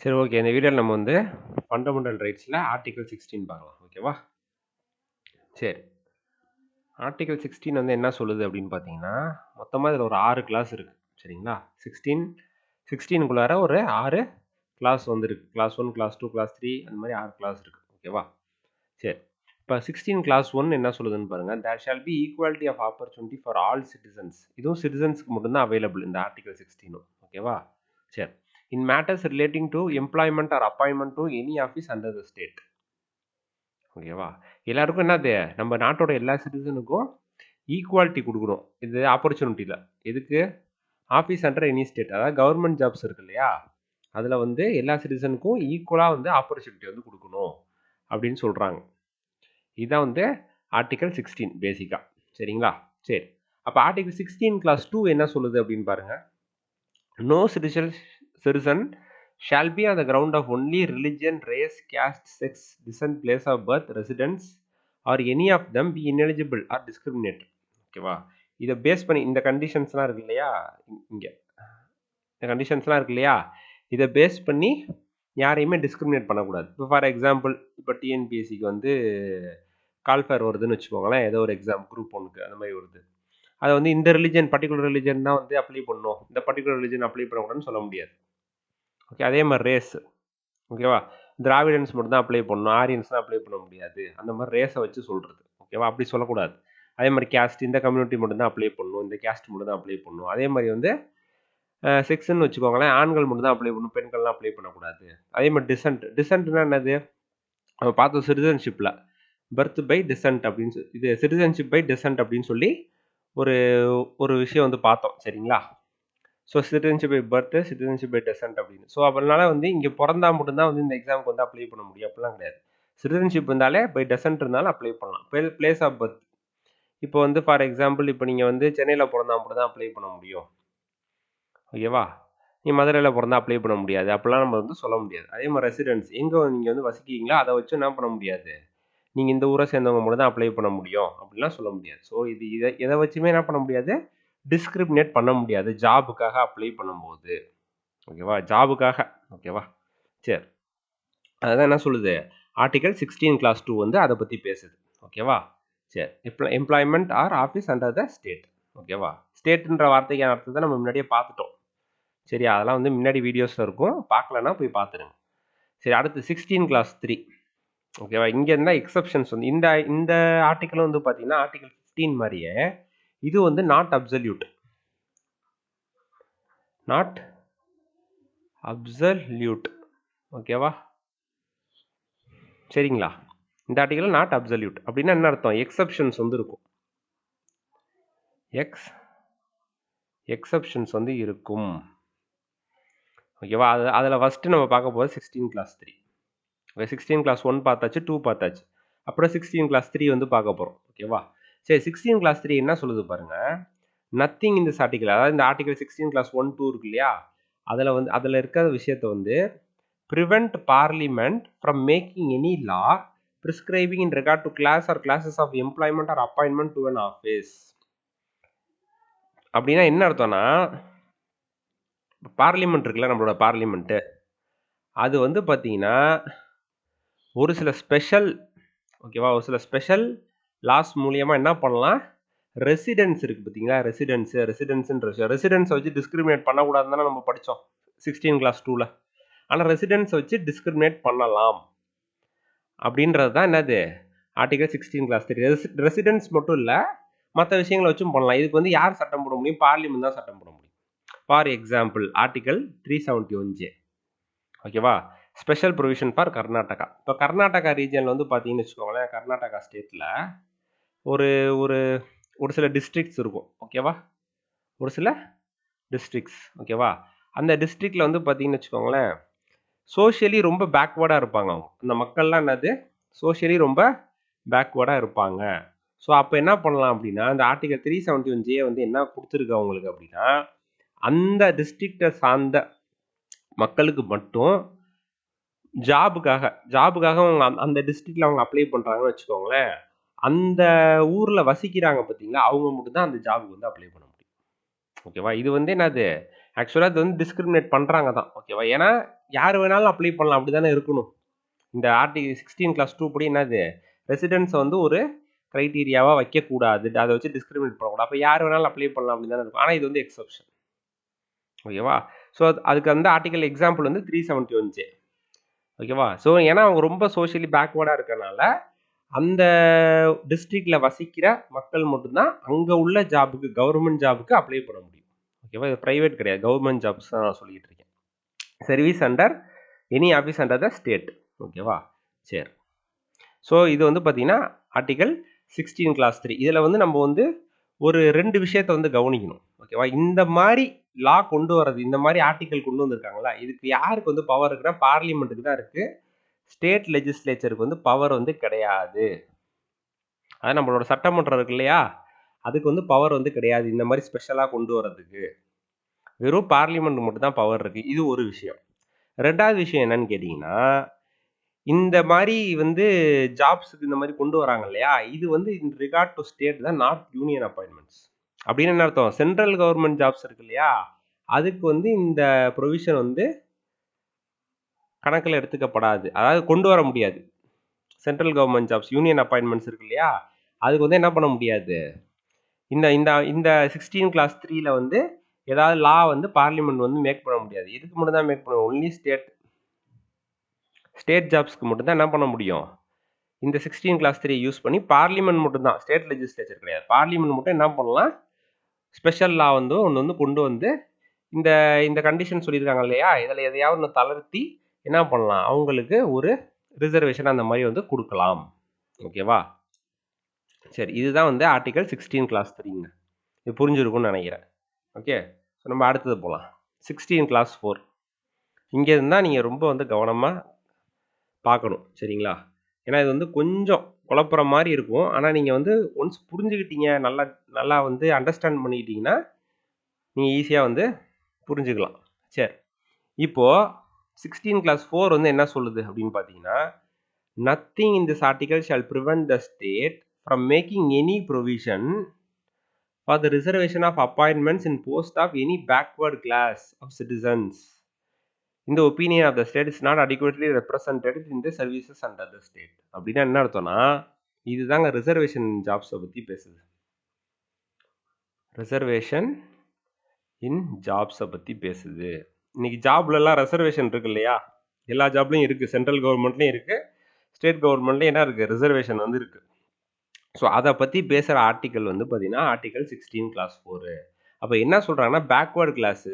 சரி, ஓகே. இந்த வீடியோல நம்ம வந்து ஃபண்டமெண்டல் ரைட்ஸ்ல ஆர்டிகிள் 16 பார்க்கலாம். ஓகேவா? சரி. ஆர்டிகிள் 16 வந்து என்ன சொல்லுது அப்படின்னு பார்த்தீங்கன்னா, மொத்தமா இதுல ஒரு 6 கிளாஸ் இருக்கு. சரிங்களா? 16க்குள்ளார ஒரு 6 கிளாஸ் வந்து இருக்கு. கிளாஸ் 1, கிளாஸ் 2, கிளாஸ் 3 அந்த மாதிரி 6 கிளாஸ் இருக்கு. ஓகேவா? சரி. இப்ப 16 கிளாஸ் 1 என்ன சொல்லுதுன்னு பாருங்க. There shall be equality of opportunity for all citizens. இதுவும் சிட்டிசன்ஸ்க்கு மட்டும் தான் அவைலபிள் இந்த ஆர்டிகிள் 16. ஓகேவா? சரி. In matters relating to employment or appointment to any office under the state. ஓகேவா? எல்லாருக்கும் என்னது? நம்ம நாட்டோட எல்லா சிட்டிசனுக்கும் ஈக்குவாலிட்டி குடுக்கணும். இது ஆப்பர்ச்சுனிட்டில. எதுக்கு? Office under any state. அதாவது கவர்ன்மென்ட் ஜாப்ஸ் இருக்கு இல்லையா? அதுல வந்து எல்லா சிட்டிசனுக்கும் ஈக்குவலா வந்து ஆப்பர்ச்சுனிட்டி வந்து குடுக்கணும் அப்படின்னு சொல்றாங்க. இதான் வந்து ஆர்டிகல் 16 பேசிக்கா. சரிங்களா? சரி. அப்ப ஆர்டிகல் 16 கிளாஸ் 2 என்ன சொல்லுது அப்படின்னு பாருங்க. No citizen shall be on the ground of only religion, race, caste, sex, descent, place of birth, residence or any of them be ineligible or discriminated. ஓகேவா? இதை பேஸ் பண்ணி இந்த கண்டிஷன்ஸ்லாம் இருக்கு இல்லையா? இங்க இந்த கண்டிஷன்ஸ்லாம் இருக்கு இல்லையா? இதை பேஸ் பண்ணி யாரையுமே டிஸ்கிரிமினேட் பண்ணக்கூடாது. இப்போ ஃபார் எக்ஸாம்பிள் இப்போ டிஎன்பிஎஸ்சிக்கு வந்து கால்ஃபேர் வருதுன்னு வச்சுக்கோங்களேன். ஏதோ ஒரு எக்ஸாம் குரூப் 1க்கு அந்த மாதிரி வருது. அதை வந்து இந்த ரிலிஜன் பர்டிகுலர் ரிலிஜன் தான் வந்து அப்ளை பண்ணணும், இந்த பர்டிகுலர் ரிலிஜன் அப்ளை பண்ணக்கூடாதுன்னு சொல்ல முடியாது. ஓகே, அதே மாதிரி ரேஸ். ஓகேவா? திராவிடன்ஸ் மட்டும் தான் அப்ளை பண்ணணும், ஆரியன்ஸ் தான் அப்ளை பண்ண முடியாது. அந்த மாதிரி ரேஸை வச்சு சொல்றது. ஓகேவா? அப்படி சொல்லக்கூடாது. அதே மாதிரி கேஸ்ட், இந்த கம்யூனிட்டி மட்டும் தான் அப்ளை பண்ணணும், இந்த கேஸ்ட் மட்டும் தான் அப்ளை பண்ணணும். அதே மாதிரி வந்து செக்ஸ்ன்னு வச்சுக்கோங்களேன், ஆண்கள் மட்டும் தான் அப்ளை பண்ணணும், பெண்கள்லாம் அப்ளை பண்ணக்கூடாது. அதே மாதிரி டிசன்ட்னா என்னது? நம்ம பார்த்தோம் சிட்டிசன்ஷிப்ல பர்த் பை டிசன்ட் அப்படின்னு சொல்லி, இது சிட்டிசன்ஷிப் பை டிசன்ட் அப்படின்னு சொல்லி ஒரு ஒரு விஷயம் வந்து பார்த்தோம். சரிங்களா? So citizenship by birth, citizenship by descent அப்படின்னு. ஸோ அதனால வந்து இங்கே பிறந்தா மட்டும்தான் வந்து இந்த எக்ஸாமுக்கு வந்து அப்ளை பண்ண முடியும் அப்படிலாம் கிடையாது. சிட்டிசன்ஷிப் இருந்தாலே பை டெசன்ட் இருந்தாலும் அப்ளை பண்ணலாம். பிளேஸ் ஆஃப் பர்த், இப்போ வந்து ஃபார் எக்ஸாம்பிள் இப்போ நீங்கள் வந்து சென்னையில் பிறந்தா மட்டும் தான் அப்ளை பண்ண முடியும். ஓகேவா? நீ மதுரையில் பிறந்தா அப்ளை பண்ண முடியாது. அப்படிலாம் நம்ம வந்து சொல்ல முடியாது. அதே மாதிரி ரெசிடென்ஸ், எங்கே நீங்கள் வந்து வசிக்கிறீங்களோ அதை வச்சு என்ன பண்ண முடியாது, நீங்கள் இந்த ஊரை சேர்ந்தவங்க மட்டும் தான் அப்ளை பண்ண முடியும் அப்படிலாம் சொல்ல முடியாது. ஸோ இதை வச்சுமே என்ன பண்ண முடியாது, டிஸ்கிரிமினேட் பண்ண முடியாது ஜாபுக்காக அப்ளை பண்ணும்போது. ஓகேவா? ஜாபுக்காக. ஓகேவா? சரி, அதுதான் என்ன சொல்லுது ஆர்டிகல் 16 கிளாஸ் 2 வந்து அதை பற்றி பேசுது. ஓகேவா? சரி. Employment R office under the state. ஓகேவா? ஸ்டேட்ன்ற வார்த்தைக்கான அர்த்தத்தை நம்ம முன்னாடியே பார்த்துட்டோம். சரி, அதெல்லாம் வந்து முன்னாடி வீடியோஸில் இருக்கும், பார்க்கலன்னா போய் பார்த்துருங்க. சரி, அடுத்து 16 கிளாஸ் 3. ஓகேவா? இங்கே இருந்தால் எக்ஸப்ஷன்ஸ் வந்து இந்த இந்த ஆர்டிக்கல் வந்து பார்த்தீங்கன்னா ஆர்டிகல் 15 மாதிரியே இது வந்து நாட் அப்சல்யூட். Not absolute. ஓகேவா? சரிங்களா? இந்த ஆர்டிகல் நாட் அப்சல்யூட் அப்படின்னா என்ன அர்த்தம்? எக்ஸப்ஷன்ஸ் வந்து இருக்கும். எக்ஸப்ஷன்ஸ் வந்து இருக்கும். ஓகேவா? அதில் ஃபஸ்ட்டு நம்ம பார்க்க போகிறது 16 கிளாஸ் 3. ஓகே, 16 கிளாஸ் 1 பார்த்தாச்சு, 2 பார்த்தாச்சு. அப்புறம் 16 கிளாஸ் 3 வந்து பார்க்க போகிறோம். ஓகேவா? சரி, 16 கிளாஸ் 3 என்ன சொல்லுது பாருங்க. நத்திங் இந்த ஆர்டிகல், அதாவது இந்த ஆர்டிகல் 16 கிளாஸ் 1, 2 இருக்கு இல்லையா, அதில் இருக்கிற விஷயத்தை வந்து prevent parliament from making any law prescribing in regard to class or classes of employment or appointment to an office. அப்படின்னா என்ன அர்த்தம்னா, பார்லிமெண்ட் இருக்குல்ல, நம்மளோட பார்லிமெண்ட்டு, அது வந்து பார்த்தீங்கன்னா ஒரு சில ஸ்பெஷல், ஓகேவா, ஒரு சில ஸ்பெஷல் லாஸ் மூலியமாக என்ன பண்ணலாம், ரெசிடென்ஸ் இருக்குது பார்த்தீங்களா, ரெசிடென்ஸை வச்சு டிஸ்கிரிமினேட் பண்ணக்கூடாதுன்னு தானே நம்ம படித்தோம் 16 கிளாஸ் 2ல். ஆனால் ரெசிடென்ஸை வச்சு டிஸ்கிரிமினேட் பண்ணலாம் அப்படின்றது தான் என்னது ஆர்டிகல் 16 கிளாஸ் 3. ரெசிடென்ஸ் மட்டும் இல்லை, மற்ற விஷயங்களை வச்சும் பண்ணலாம். இதுக்கு வந்து யார் சட்டம் போட முடியும்? பார்லிமெண்ட் தான் சட்டம் போட முடியும். For example article 371J. ஓகேவா? Special provision for Karnataka. இப்போ கர்நாடகா ரீஜனில் வந்து பார்த்தீங்கன்னு வச்சுக்கோங்களேன், கர்நாடகா ஸ்டேட்டில் ஒரு ஒரு ஒரு சில டிஸ்ட்ரிக்ட்ஸ் இருக்கும். ஓகேவா? ஒரு சில டிஸ்ட்ரிக்ட்ஸ். ஓகேவா? அந்த டிஸ்ட்ரிக்டில் வந்து பார்த்தீங்கன்னு வச்சுக்கோங்களேன், சோஷியலி ரொம்ப பேக்வேர்டாக இருப்பாங்க அவங்க. அந்த மக்கள்லாம் என்னது, சோஷியலி ரொம்ப பேக்வேர்டாக இருப்பாங்க. ஸோ அப்போ என்ன பண்ணலாம் அப்படின்னா, இந்த ஆர்டிகல் 371J வந்து என்ன கொடுத்துருக்கு அவங்களுக்கு அப்படின்னா, அந்த டிஸ்ட்ரிக்டை சார்ந்த மக்களுக்கு மட்டும் ஜாபுக்காக அவங்க அந்த டிஸ்ட்ரிக்ட்ல அவங்க அப்ளை பண்றாங்கன்னு வச்சுக்கோங்களேன், அந்த ஊர்ல வசிக்கிறாங்க பார்த்தீங்களா, அவங்க மட்டும் தான் அந்த ஜாபுக்கு வந்து அப்ளை பண்ண முடியும். ஓகேவா? இது வந்து என்னது, ஆக்சுவலாக இது வந்து டிஸ்கிரிமினேட் பண்ணுறாங்க தான், ஓகேவா? ஏன்னா யார் வேணாலும் அப்ளை பண்ணலாம், அப்படி தானே இருக்கணும். இந்த ஆர்டிகல் 16 கிளாஸ் 2 படி என்னது, ரெசிடென்ஸை வந்து ஒரு க்ரைட்டீரியாவாக வைக்கக்கூடாது, அதை வச்சு டிஸ்கிரிமினேட் பண்ணக்கூடாது. அப்போ யார் வேணாலும் அப்ளை பண்ணலாம் அப்படி தானே இருக்கும். ஆனால் இது வந்து எக்ஸப்ஷன், ஓகேவா? ஸோ அதுக்கு வந்து ஆர்டிகல் எக்ஸாம்பிள் வந்து 371J, ஓகேவா? ஸோ ஏன்னா அவங்க ரொம்ப சோஷியலி பேக்வேர்டாக இருக்கனால அந்த டிஸ்ட்ரிக்டில் வசிக்கிற மக்கள் மட்டும்தான் அங்கே உள்ள ஜாபுக்கு, கவர்மெண்ட் ஜாபுக்கு அப்ளை பண்ண முடியும், ஓகேவா? இது ப்ரைவேட் கிடையாது, கவர்மெண்ட் ஜாப்ஸ் தான் நான் சொல்லிட்டு இருக்கேன். Service under any office under the state, ஓகேவா? சரி. ஸோ இது வந்து பார்த்தீங்கன்னா ஆர்டிகல் 16 கிளாஸ் 3. இதில் வந்து நம்ம வந்து ஒரு 2 விஷயத்தை வந்து கவனிக்கணும், ஓகேவா? இந்த மாதிரி லா கொண்டு வர்றது, இந்த மாதிரி ஆர்டிகல் கொண்டு வந்திருக்காங்களா, இதுக்கு யாருக்கு வந்து பவர் இருக்குன்னா பார்லிமெண்ட்டுக்கு தான் இருக்குது. ஸ்டேட் லெஜிஸ்லேச்சருக்கு வந்து பவர் வந்து கிடையாது. அதாவது நம்மளோட சட்டமன்றம் இருக்கு இல்லையா, அதுக்கு வந்து பவர் வந்து கிடையாது இந்த மாதிரி ஸ்பெஷலாக கொண்டு வர்றதுக்கு. வெறும் பார்லிமெண்ட் மட்டும் தான் பவர் இருக்குது. இது ஒரு விஷயம். ரெண்டாவது விஷயம் என்னன்னு கேட்டிங்கன்னா, இந்த மாதிரி வந்து ஜாப்ஸுக்கு இந்த மாதிரி கொண்டு வராங்க இல்லையா, இது வந்து இன் ரிகார்ட் டு ஸ்டேட் தான், நாட் யூனியன் அப்பாயின்மெண்ட்ஸ். அப்படின்னு என்ன அர்த்தம், சென்ட்ரல் கவர்மெண்ட் ஜாப்ஸ் இருக்கு இல்லையா, அதுக்கு வந்து இந்த ப்ரொவிஷன் வந்து கணக்கில் எடுத்துக்கப்படாது, அதாவது கொண்டு வர முடியாது. Central government jobs, union appointments இருக்கு இல்லையா, அதுக்கு வந்து என்ன பண்ண முடியாது, இந்த இந்த இந்த 16 கிளாஸ் 3ல வந்து ஏதாவது லா வந்து பார்லிமெண்ட் வந்து மேக் பண்ண முடியாது. இதுக்கு மட்டும் தான் மேக் பண்ண, ஒன்லி ஸ்டேட் ஜாப்ஸ்க்கு மட்டும் தான் என்ன பண்ண முடியும், இந்த 16 கிளாஸ் 3 யூஸ் பண்ணி பார்லிமெண்ட் மட்டும் தான், ஸ்டேட் லெஜிஸ்லேச்சர் கிடையாது, பார்லிமெண்ட் மட்டும் என்ன பண்ணலாம், ஸ்பெஷல் லா வந்து ஒன்று வந்து கொண்டு வந்து இந்த இந்த கண்டிஷன் சொல்லியிருக்காங்க இல்லையா, இதில் எதையாவது ஒன்று தளர்த்தி என்ன பண்ணலாம், அவங்களுக்கு ஒரு ரிசர்வேஷன் அந்த மாதிரி வந்து கொடுக்கலாம், ஓகேவா? சரி, இதுதான் வந்து ஆர்டிகல் 16 கிளாஸ் 3ங்க. இது புரிஞ்சிருக்கும்னு நினைக்கிறேன். ஓகே, ஸோ நம்ம அடுத்தது போகலாம். 16 கிளாஸ் 4. இங்கே இருந்தால் நீங்கள் ரொம்ப வந்து கவனமாக பார்க்கணும், சரிங்களா? ஏன்னா இது வந்து கொஞ்சம் குழப்புற மாதிரி இருக்கும், ஆனால் நீங்கள் வந்து ஒன்ஸ் புரிஞ்சுக்கிட்டீங்க, நல்லா நல்லா வந்து அண்டர்ஸ்டாண்ட் பண்ணிக்கிட்டீங்கன்னா நீங்கள் ஈஸியாக வந்து புரிஞ்சுக்கலாம். சரி, இப்போது 16 கிளாஸ் 4 வந்து என்ன சொல்லுது அப்படின்னு பார்த்தீங்கன்னா, nothing in this article shall prevent the state from making any provision for the reservation of appointments in post of any backward class of citizens in the opinion of the state is not adequately represented in the services under the state. அப்படின்னா என்ன அர்த்தம்னா, இதுதாங்க reservation ஜாப்ஸை பற்றி பேசுது. Reservation இன் ஜாப்ஸை பற்றி பேசுது. இன்னைக்கு ஜாப்லலாம் reservation இருக்கு இல்லையா, எல்லா ஜாப்லையும் இருக்குது, சென்ட்ரல் கவர்மெண்ட்லேயும் இருக்குது, ஸ்டேட் கவர்மெண்ட்லேயும் என்ன இருக்குது, ரிசர்வேஷன் வந்து இருக்குது. ஸோ அதை பற்றி பேசுகிற ஆர்டிக்கல் வந்து பார்த்தீங்கன்னா ஆர்டிக்கல் 16 கிளாஸ் 4. அப்போ என்ன சொல்கிறாங்கன்னா, பேக்வேர்டு கிளாஸு,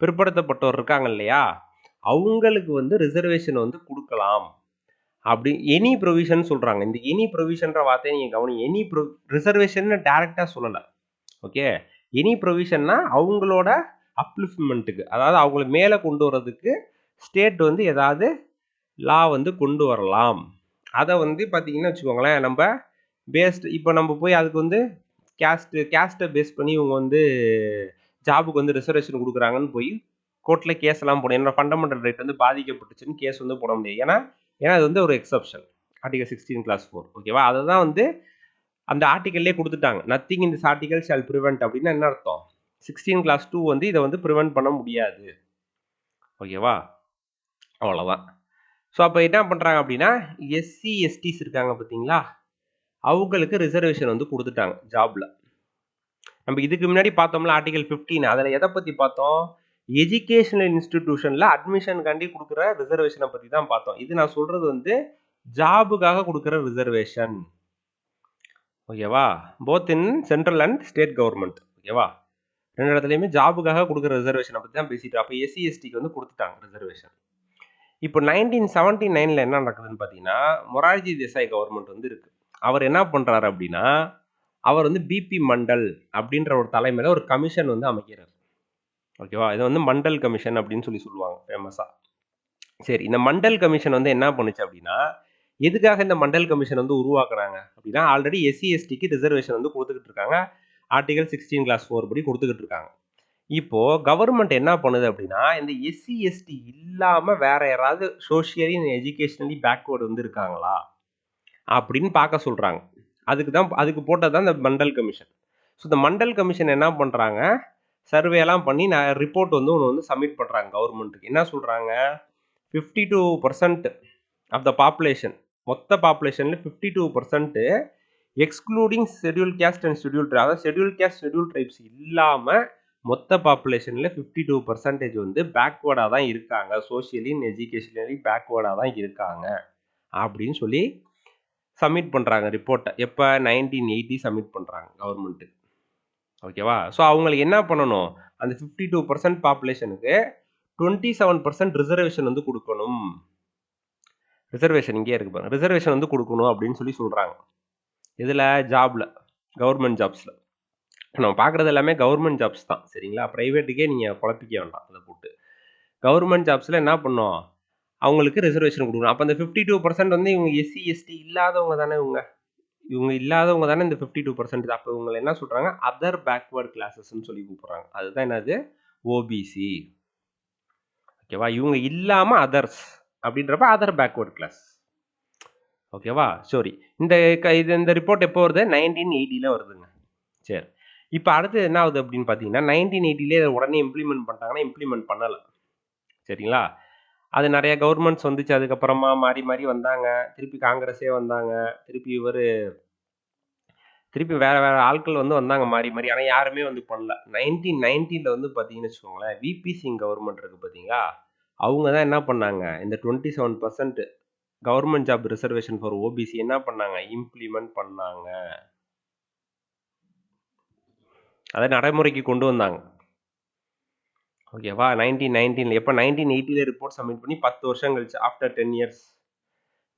பிற்படுத்தப்பட்டோர் இருக்காங்க இல்லையா, அவங்களுக்கு வந்து ரிசர்வேஷன் வந்து கொடுக்கலாம் அப்படி எனி ப்ரொவிஷன் சொல்கிறாங்க. இந்த எனி ப்ரொவிஷன்ற வார்த்தையை நீங்கள் கவனிங்க. எனி ரிசர்வேஷன் டேரெக்டாக சொல்லலை, ஓகே? எனி ப்ரொவிஷன்னா அவங்களோட அப்லிஃப்ட்மெண்ட்டுக்கு, அதாவது அவங்கள மேலே கொண்டு வர்றதுக்கு ஸ்டேட் வந்து ஏதாவது லா வந்து கொண்டு வரலாம். அதை வந்து பார்த்தீங்கன்னா வச்சுக்கோங்களேன், நம்ம இப்போ நம்ம போய் அதுக்கு வந்து கேஸ்ட்டை பேஸ் பண்ணி இவங்க வந்து ஜாபுக்கு வந்து ரிசர்வேஷன் கொடுக்குறாங்கன்னு போய் கோர்ட்டில் கேஸ் எல்லாம் போடணும், என்னோட ஃபண்டமெண்டல் ரைட் வந்து பாதிக்கப்பட்டுச்சுன்னு கேஸ் வந்து போட முடியாது. ஏன்னா அது வந்து ஒரு எக்ஸப்ஷன், ஆர்டிகல் 16 கிளாஸ் 4, ஓகேவா? அதை தான் வந்து அந்த ஆர்டிகல்லே கொடுத்துட்டாங்க. Nothing in this article shall prevent அப்படின்னா என்ன அர்த்தம், 16 கிளாஸ் 2 வந்து இதை வந்து ப்ரிவென்ட் பண்ண முடியாது, ஓகேவா? அவ்வளோதான். ஸோ அப்போ என்ன பண்ணுறாங்க அப்படின்னா, எஸ்சி எஸ்டிஸ் இருக்காங்க பார்த்தீங்களா, அவங்களுக்கு ரிசர்வேஷன் வந்து கொடுத்துட்டாங்க ஜாப்ல. நம்ம இதுக்கு முன்னாடி பார்த்தோம்ல ஆர்டிகல் 15, அதில் எதை பற்றி பார்த்தோம், எஜுகேஷனல் இன்ஸ்டிடியூஷனில் அட்மிஷனுக்காண்டி கொடுக்குற ரிசர்வேஷனை பற்றி தான் பார்த்தோம். இது நான் சொல்கிறது வந்து ஜாபுக்காக கொடுக்குற ரிசர்வேஷன், ஓகேவா? Both in central and state government, ஓகேவா? ரெண்டு இடத்துலையுமே ஜாபுக்காக கொடுக்குற ரிசர்வேஷனை பற்றி தான் பேசிட்டு. அப்போ எஸ்சி எஸ்டிக்கு வந்து கொடுத்துட்டாங்க ரிசர்வேஷன். இப்போ 1979 என்ன நடக்குதுன்னு பார்த்தீங்கன்னா, மொரார்ஜி தேசாய் கவர்மெண்ட் வந்து இருக்கு. அவர் என்ன பண்ணுறாரு அப்படின்னா, அவர் வந்து பிபி மண்டல் அப்படின்ற ஒரு தலைமையில் ஒரு கமிஷன் வந்து அமைக்கிறார், ஓகேவா? இதை வந்து மண்டல் கமிஷன் அப்படின்னு சொல்லுவாங்க ஃபேமஸாக. சரி, இந்த மண்டல் கமிஷன் வந்து என்ன பண்ணுச்சு அப்படின்னா, எதுக்காக இந்த மண்டல் கமிஷன் வந்து உருவாக்குறாங்க அப்படின்னா, ஆல்ரெடி எஸ்சி எஸ்டிக்கு ரிசர்வேஷன் வந்து கொடுத்துக்கிட்டு இருக்காங்க, ஆர்டிகல் 16 கிளாஸ் 4 படி கொடுத்துக்கிட்டு இருக்காங்க. இப்போ கவர்மெண்ட் என்ன பண்ணுது அப்படின்னா, இந்த எஸ்சி எஸ்டி இல்லாம வேற யாராவது சோஷியலி எஜுகேஷனலி பேக்வேர்டு வந்து இருக்காங்களா அப்படின்னு பார்க்க சொல்றாங்க. அதுக்கு போட்டது தான் இந்த மண்டல் கமிஷன். ஸோ இந்த மண்டல் கமிஷன் என்ன பண்றாங்க, சர்வே எல்லாம் பண்ணி ரிப்போர்ட் வந்து ஒன்று வந்து சப்மிட் பண்ணுறாங்க கவர்மெண்ட்டுக்கு. என்ன சொல்கிறாங்க, 52% ஆஃப் த பாப்புலேஷன், மொத்த பாப்புலேஷனில் 52% excluding schedule caste and schedule tribe, அதாவது ஷெட்யூல் கேஸ்ட் ஷெட்யூல் ட்ரைப்ஸ் இல்லாமல் மொத்த பாப்புலேஷனில் 52% வந்து பேக்வேர்டாக தான் இருக்காங்க, சோஷியலி எஜுகேஷனலி பேக்வேர்டாக தான் இருக்காங்க அப்படின்னு சொல்லி சப்மிட் பண்ணுறாங்க ரிப்போர்ட்டை. எப்போ 1980 சப்மிட் பண்ணுறாங்க கவர்மெண்ட்டுக்கு. ஓகேவா? ஸோ அவங்களுக்கு என்ன பண்ணணும், அந்த 52% பாப்புலேஷனுக்கு 27% ரிசர்வேஷன் வந்து கொடுக்கணும். ரிசர்வேஷன் இங்கே இருக்கு பாருங்க, ரிசர்வேஷன் வந்து கொடுக்கணும் அப்படின்னு சொல்லி சொல்கிறாங்க. இதில் ஜாபில், கவர்மெண்ட் ஜாப்ஸில் நம்ம பார்க்குறது எல்லாமே கவர்மெண்ட் ஜாப்ஸ் தான், சரிங்களா? ப்ரைவேட்டுக்கே நீங்கள் குழப்பிக்க வேண்டாம் அதை போட்டு. கவர்மெண்ட் ஜாப்ஸில் என்ன பண்ணோம், அவங்களுக்கு ரிசர்வேஷன் கொடுக்கணும். அப்போ அந்த 52% வந்து இவங்க எஸ்சி எஸ்டி இல்லாதவங்க தானே, இவங்க இல்லாதவங்க தானே இந்த 52%. அப்போ இவங்களை என்ன சொல்கிறாங்க, அதர் பேக்வேர்ட் கிளாஸஸ்ன்னு சொல்லி கூப்பிட்றாங்க. அதுதான் என்னது, ஓபிசி. ஓகேவா? இவங்க இல்லாமல் அதர்ஸ் அப்படின்றப்ப அதர் பேக்வேர்ட் கிளாஸ். ஓகேவா? சாரி, இந்த ரிப்போர்ட் எப்போ வருது, 1980 வருதுங்க. சரி, இப்போ அடுத்து என்ன ஆகுது அப்படின்னு பார்த்தீங்கன்னா, 1980 உடனே இம்ப்ளிமெண்ட் பண்ணிட்டாங்கன்னா, இம்ப்ளிமெண்ட் பண்ணலை, சரிங்களா? அது நிறைய கவர்மெண்ட்ஸ் வந்துச்சு, அதுக்கப்புறமா மாறி மாறி வந்தாங்க, திருப்பி காங்கிரஸே வந்தாங்க, திருப்பி வேற வேற ஆட்கள் வந்து வந்தாங்க மாறி மாறி, ஆனால் யாருமே வந்து பண்ணல. 1990 வந்து பார்த்தீங்கன்னு வச்சுக்கோங்களேன், விபி சிங் கவர்மெண்ட் இருக்கு பார்த்தீங்களா, அவங்க தான் என்ன பண்ணாங்க, இந்த 27% government job reservation for OBC என்ன பண்ணாங்க, இம்ப்ளிமெண்ட் பண்ணாங்க. அதை நடைமுறைக்கு கொண்டு வந்தாங்க. ஓகேவா? 1990 எப்போ, 1980 ரிப்போர்ட் சப்மிட் பண்ணி 10 வருஷம் கழிச்சு, ஆஃப்டர் 10 இயர்ஸ்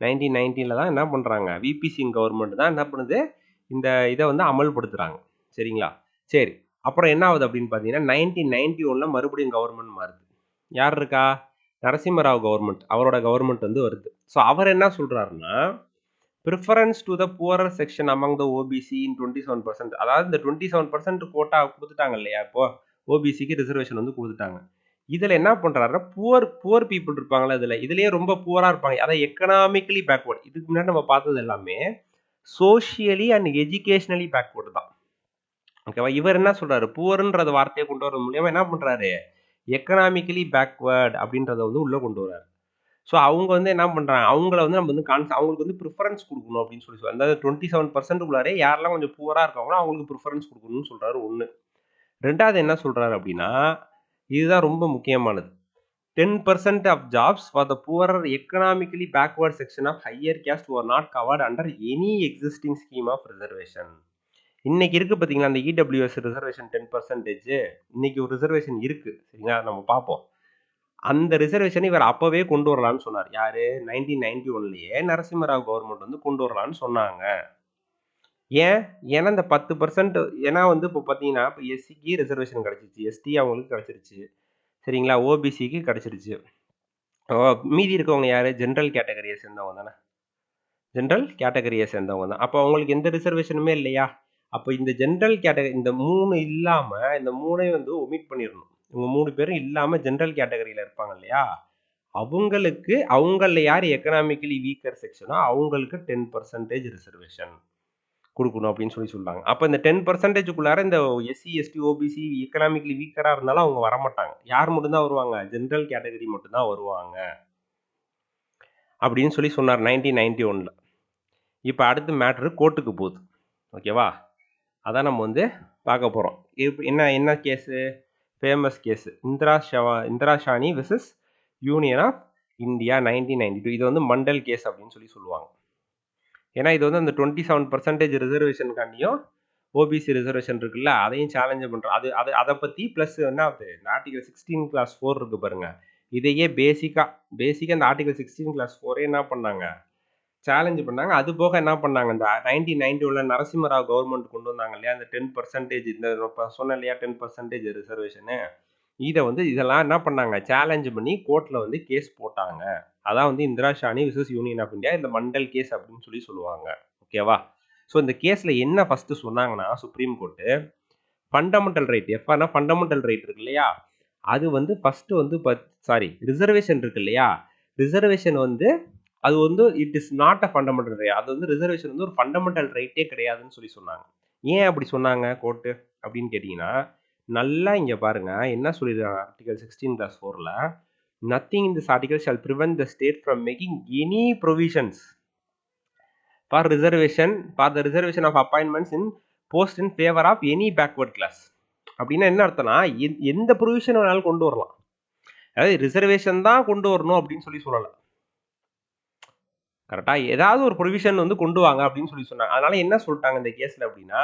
1990 தான் என்ன பண்ணுறாங்க, விபி சிங் கவர்மெண்ட் தான் என்ன பண்ணுது, இந்த இதை வந்து அமல்படுத்துகிறாங்க, சரிங்களா? சரி, அப்புறம் என்ன ஆகுது அப்படின்னு பார்த்தீங்கன்னா, 1991 மறுபடியும் கவர்மெண்ட் மாறுது. யார் இருக்கா, நரசிம்மராவ் கவர்மெண்ட், அவரோட கவர்மெண்ட் வந்து வருது. ஸோ அவர் என்ன சொல்கிறாருன்னா, preference to the poorer section among the OBC in 27%, அதாவது இந்த 27% கோட்டா கொடுத்துட்டாங்க இல்லையா, இப்போ ஓபிசிக்கு ரிசர்வேஷன் வந்து கொடுத்துட்டாங்க. இதில் என்ன பண்ணுறாருன்னா, புவர் பீப்புள் இருப்பாங்களா, இதுலேயே ரொம்ப புவராக இருப்பாங்க, அதாவது எக்கனாமிக்கலி பேக்வேர்டு. இதுக்கு முன்னாடி நம்ம பார்த்தது எல்லாமே சோஷியலி அண்ட் எஜுகேஷனலி பேக்வேர்டு தான். ஓகேவா? இவர் என்ன சொல்றாரு, புவர்ன்ற வார்த்தையை கொண்டு வர மூலியமா என்ன பண்றாரு, எக்கனாமிக்கலி பேக்வேர்டு அப்படின்றத வந்து உள்ள கொண்டு வராரு. ஸோ அவங்க வந்து என்ன பண்றாங்க, அவங்கள வந்து நம்ம வந்து அவங்களுக்கு வந்து ப்ரிஃபரன்ஸ் கொடுக்கணும் அப்படின்னு சொல்லி அந்த 27% யாரெல்லாம் கொஞ்சம் புவரா இருக்காங்களோ அவங்களுக்கு ப்ரிஃபரன்ஸ் கொடுக்கணும்னு சொல்றாரு. ஒன்று. ரெண்டாவது என்ன சொல்றாரு அப்படின்னா, இதுதான் ரொம்ப முக்கியமானது, 10% of jobs for the poorer economically backward section of higher caste were not covered under any existing scheme of reservation. இன்னைக்கு இருக்கு பார்த்தீங்களா அந்த இடபிள்யூஎஸ் ரிசர்வேஷன் 10%, இன்னைக்கு ஒரு ரிசர்வேஷன் இருக்கு, சரிங்களா? நம்ம பார்ப்போம். அந்த ரிசர்வேஷன் இவர் அப்பவே கொண்டு வரலான்னு சொன்னார். யாரு, 1991லயே நரசிம்மராவ் கவர்மெண்ட் வந்து கொண்டு வரலான்னு சொன்னாங்க. ஏன்னா இந்த 10%, ஏன்னா வந்து இப்போ பார்த்தீங்கன்னா, இப்போ எஸ்சிக்கு ரிசர்வேஷன் கிடைச்சிச்சு, எஸ்டி அவங்களுக்கு கிடைச்சிருச்சு, சரிங்களா? ஓபிசிக்கு கிடைச்சிருச்சு. மீதி இருக்கவங்க யாரு, ஜென்ரல் கேட்டகரியை சேர்ந்தவங்க தானே, ஜென்ரல் கேட்டகரியை சேர்ந்தவங்க தான். அப்போ அவங்களுக்கு எந்த ரிசர்வேஷனுமே இல்லையா? அப்போ இந்த ஜென்ரல் கேட்டகரி, இந்த 3 இல்லாம இந்த 3ஐயும் வந்து ஒமிட் பண்ணிடணும். இவங்க 3 பேரும் இல்லாம ஜென்ரல் கேட்டகரியில இருப்பாங்க இல்லையா, அவங்களுக்கு, அவங்கள யார் எக்கனாமிக்கலி வீக்கர் செக்ஷனோ அவங்களுக்கு 10% ரிசர்வேஷன் கொடுக்கணும் அப்படின்னு சொல்லி சொல்றாங்க. அப்போ இந்த 10%க்குள்ளார இந்த எஸ்சி எஸ்டி ஓபிசி எக்கனாமிக்கலி வீக்கரா இருந்தாலும் அவங்க வரமாட்டாங்க. யார் மட்டும்தான் வருவாங்க, ஜென்ரல் கேட்டகரி மட்டும்தான் வருவாங்க அப்படின்னு சொல்லி சொன்னார் 1991ல். இப்போ அடுத்த மேட்ரு கோர்ட்டுக்கு போகுது. ஓகேவா? அதான் நம்ம வந்து பார்க்க போகிறோம். என்ன case, famous case, Indra Sawhney versus Union of India 1992. இது வந்து மண்டல் கேஸ் அப்படின்னு சொல்லி சொல்லுவாங்க. ஏன்னா இது வந்து அந்த 27% ரிசர்வேஷனுக்காண்டியும் ஓபிசி ரிசர்வேஷன் இருக்குல்ல, அதையும் சேலஞ்சு பண்ணுறோம். அதை பற்றி ப்ளஸ் என்ன ஆகுது, இந்த ஆர்டிகல் 16 கிளாஸ் 4 இருக்கு பாருங்க, இதையே பேசிக்காக இந்த ஆர்டிகல் 16 கிளாஸ் 4 என்ன பண்ணாங்க, சேலஞ்சு பண்ணாங்க. அது போக என்ன பண்ணாங்க, இந்த 1991 நரசிம்மராவ் கவர்மெண்ட் கொண்டு வந்தாங்க இல்லையா, இந்த 10%, இந்த சொன்ன இல்லையா 10% ரிசர்வேஷனு, இதை வந்து இதெல்லாம் என்ன பண்ணாங்க, சேலஞ்சு பண்ணி கோர்ட்டில் வந்து கேஸ் போட்டாங்க. அதான் வந்து Indra Sawhney versus union of India, இந்த மண்டல் கேஸ் அப்படின்னு சொல்லி சொல்லுவாங்க. ஓகேவா? ஸோ இந்த கேஸில் என்ன ஃபஸ்ட்டு சொன்னாங்கன்னா, சுப்ரீம் கோர்ட்டு ஃபண்டமெண்டல் ரைட், எஃப்னா ஃபண்டமெண்டல் ரைட் இருக்கு இல்லையா, அது வந்து ஃபஸ்ட்டு வந்து ரிசர்வேஷன் இருக்கு இல்லையா, ரிசர்வேஷன் வந்து அது வந்து it is not a fundamental right, அது வந்து ரிசர்வேஷன் வந்து ஒரு ஃபண்டமெண்டல் ரைட்டே கிடையாதுன்னு சொல்லி சொன்னாங்க. ஏன் அப்படி சொன்னாங்க கோர்ட்டு அப்படின்னு கேட்டிங்கன்னா, நல்லா இங்க பாருங்க என்ன சொல்லிருக்காங்க article 16 clause 4ல nothing in this article shall prevent the state from making any provisions for the reservation of appointments in post in favor of any backward class. அப்படின்னா என்ன அர்த்தம்னா எந்த ப்ரொவிஷன் வேணாலும் கொண்டு வரலாம். அதாவது ரிசர்வேஷன் தான் கொண்டு வரணும் அப்படின்னு சொல்லல. கரெக்டா? ஏதாவது ஒரு ப்ரொவிஷன் வந்து கொண்டு வாங்க அப்படின்னு சொன்னாங்க. அதனால என்ன சொல்லிட்டாங்க இந்த கேஸ்ல அப்படின்னா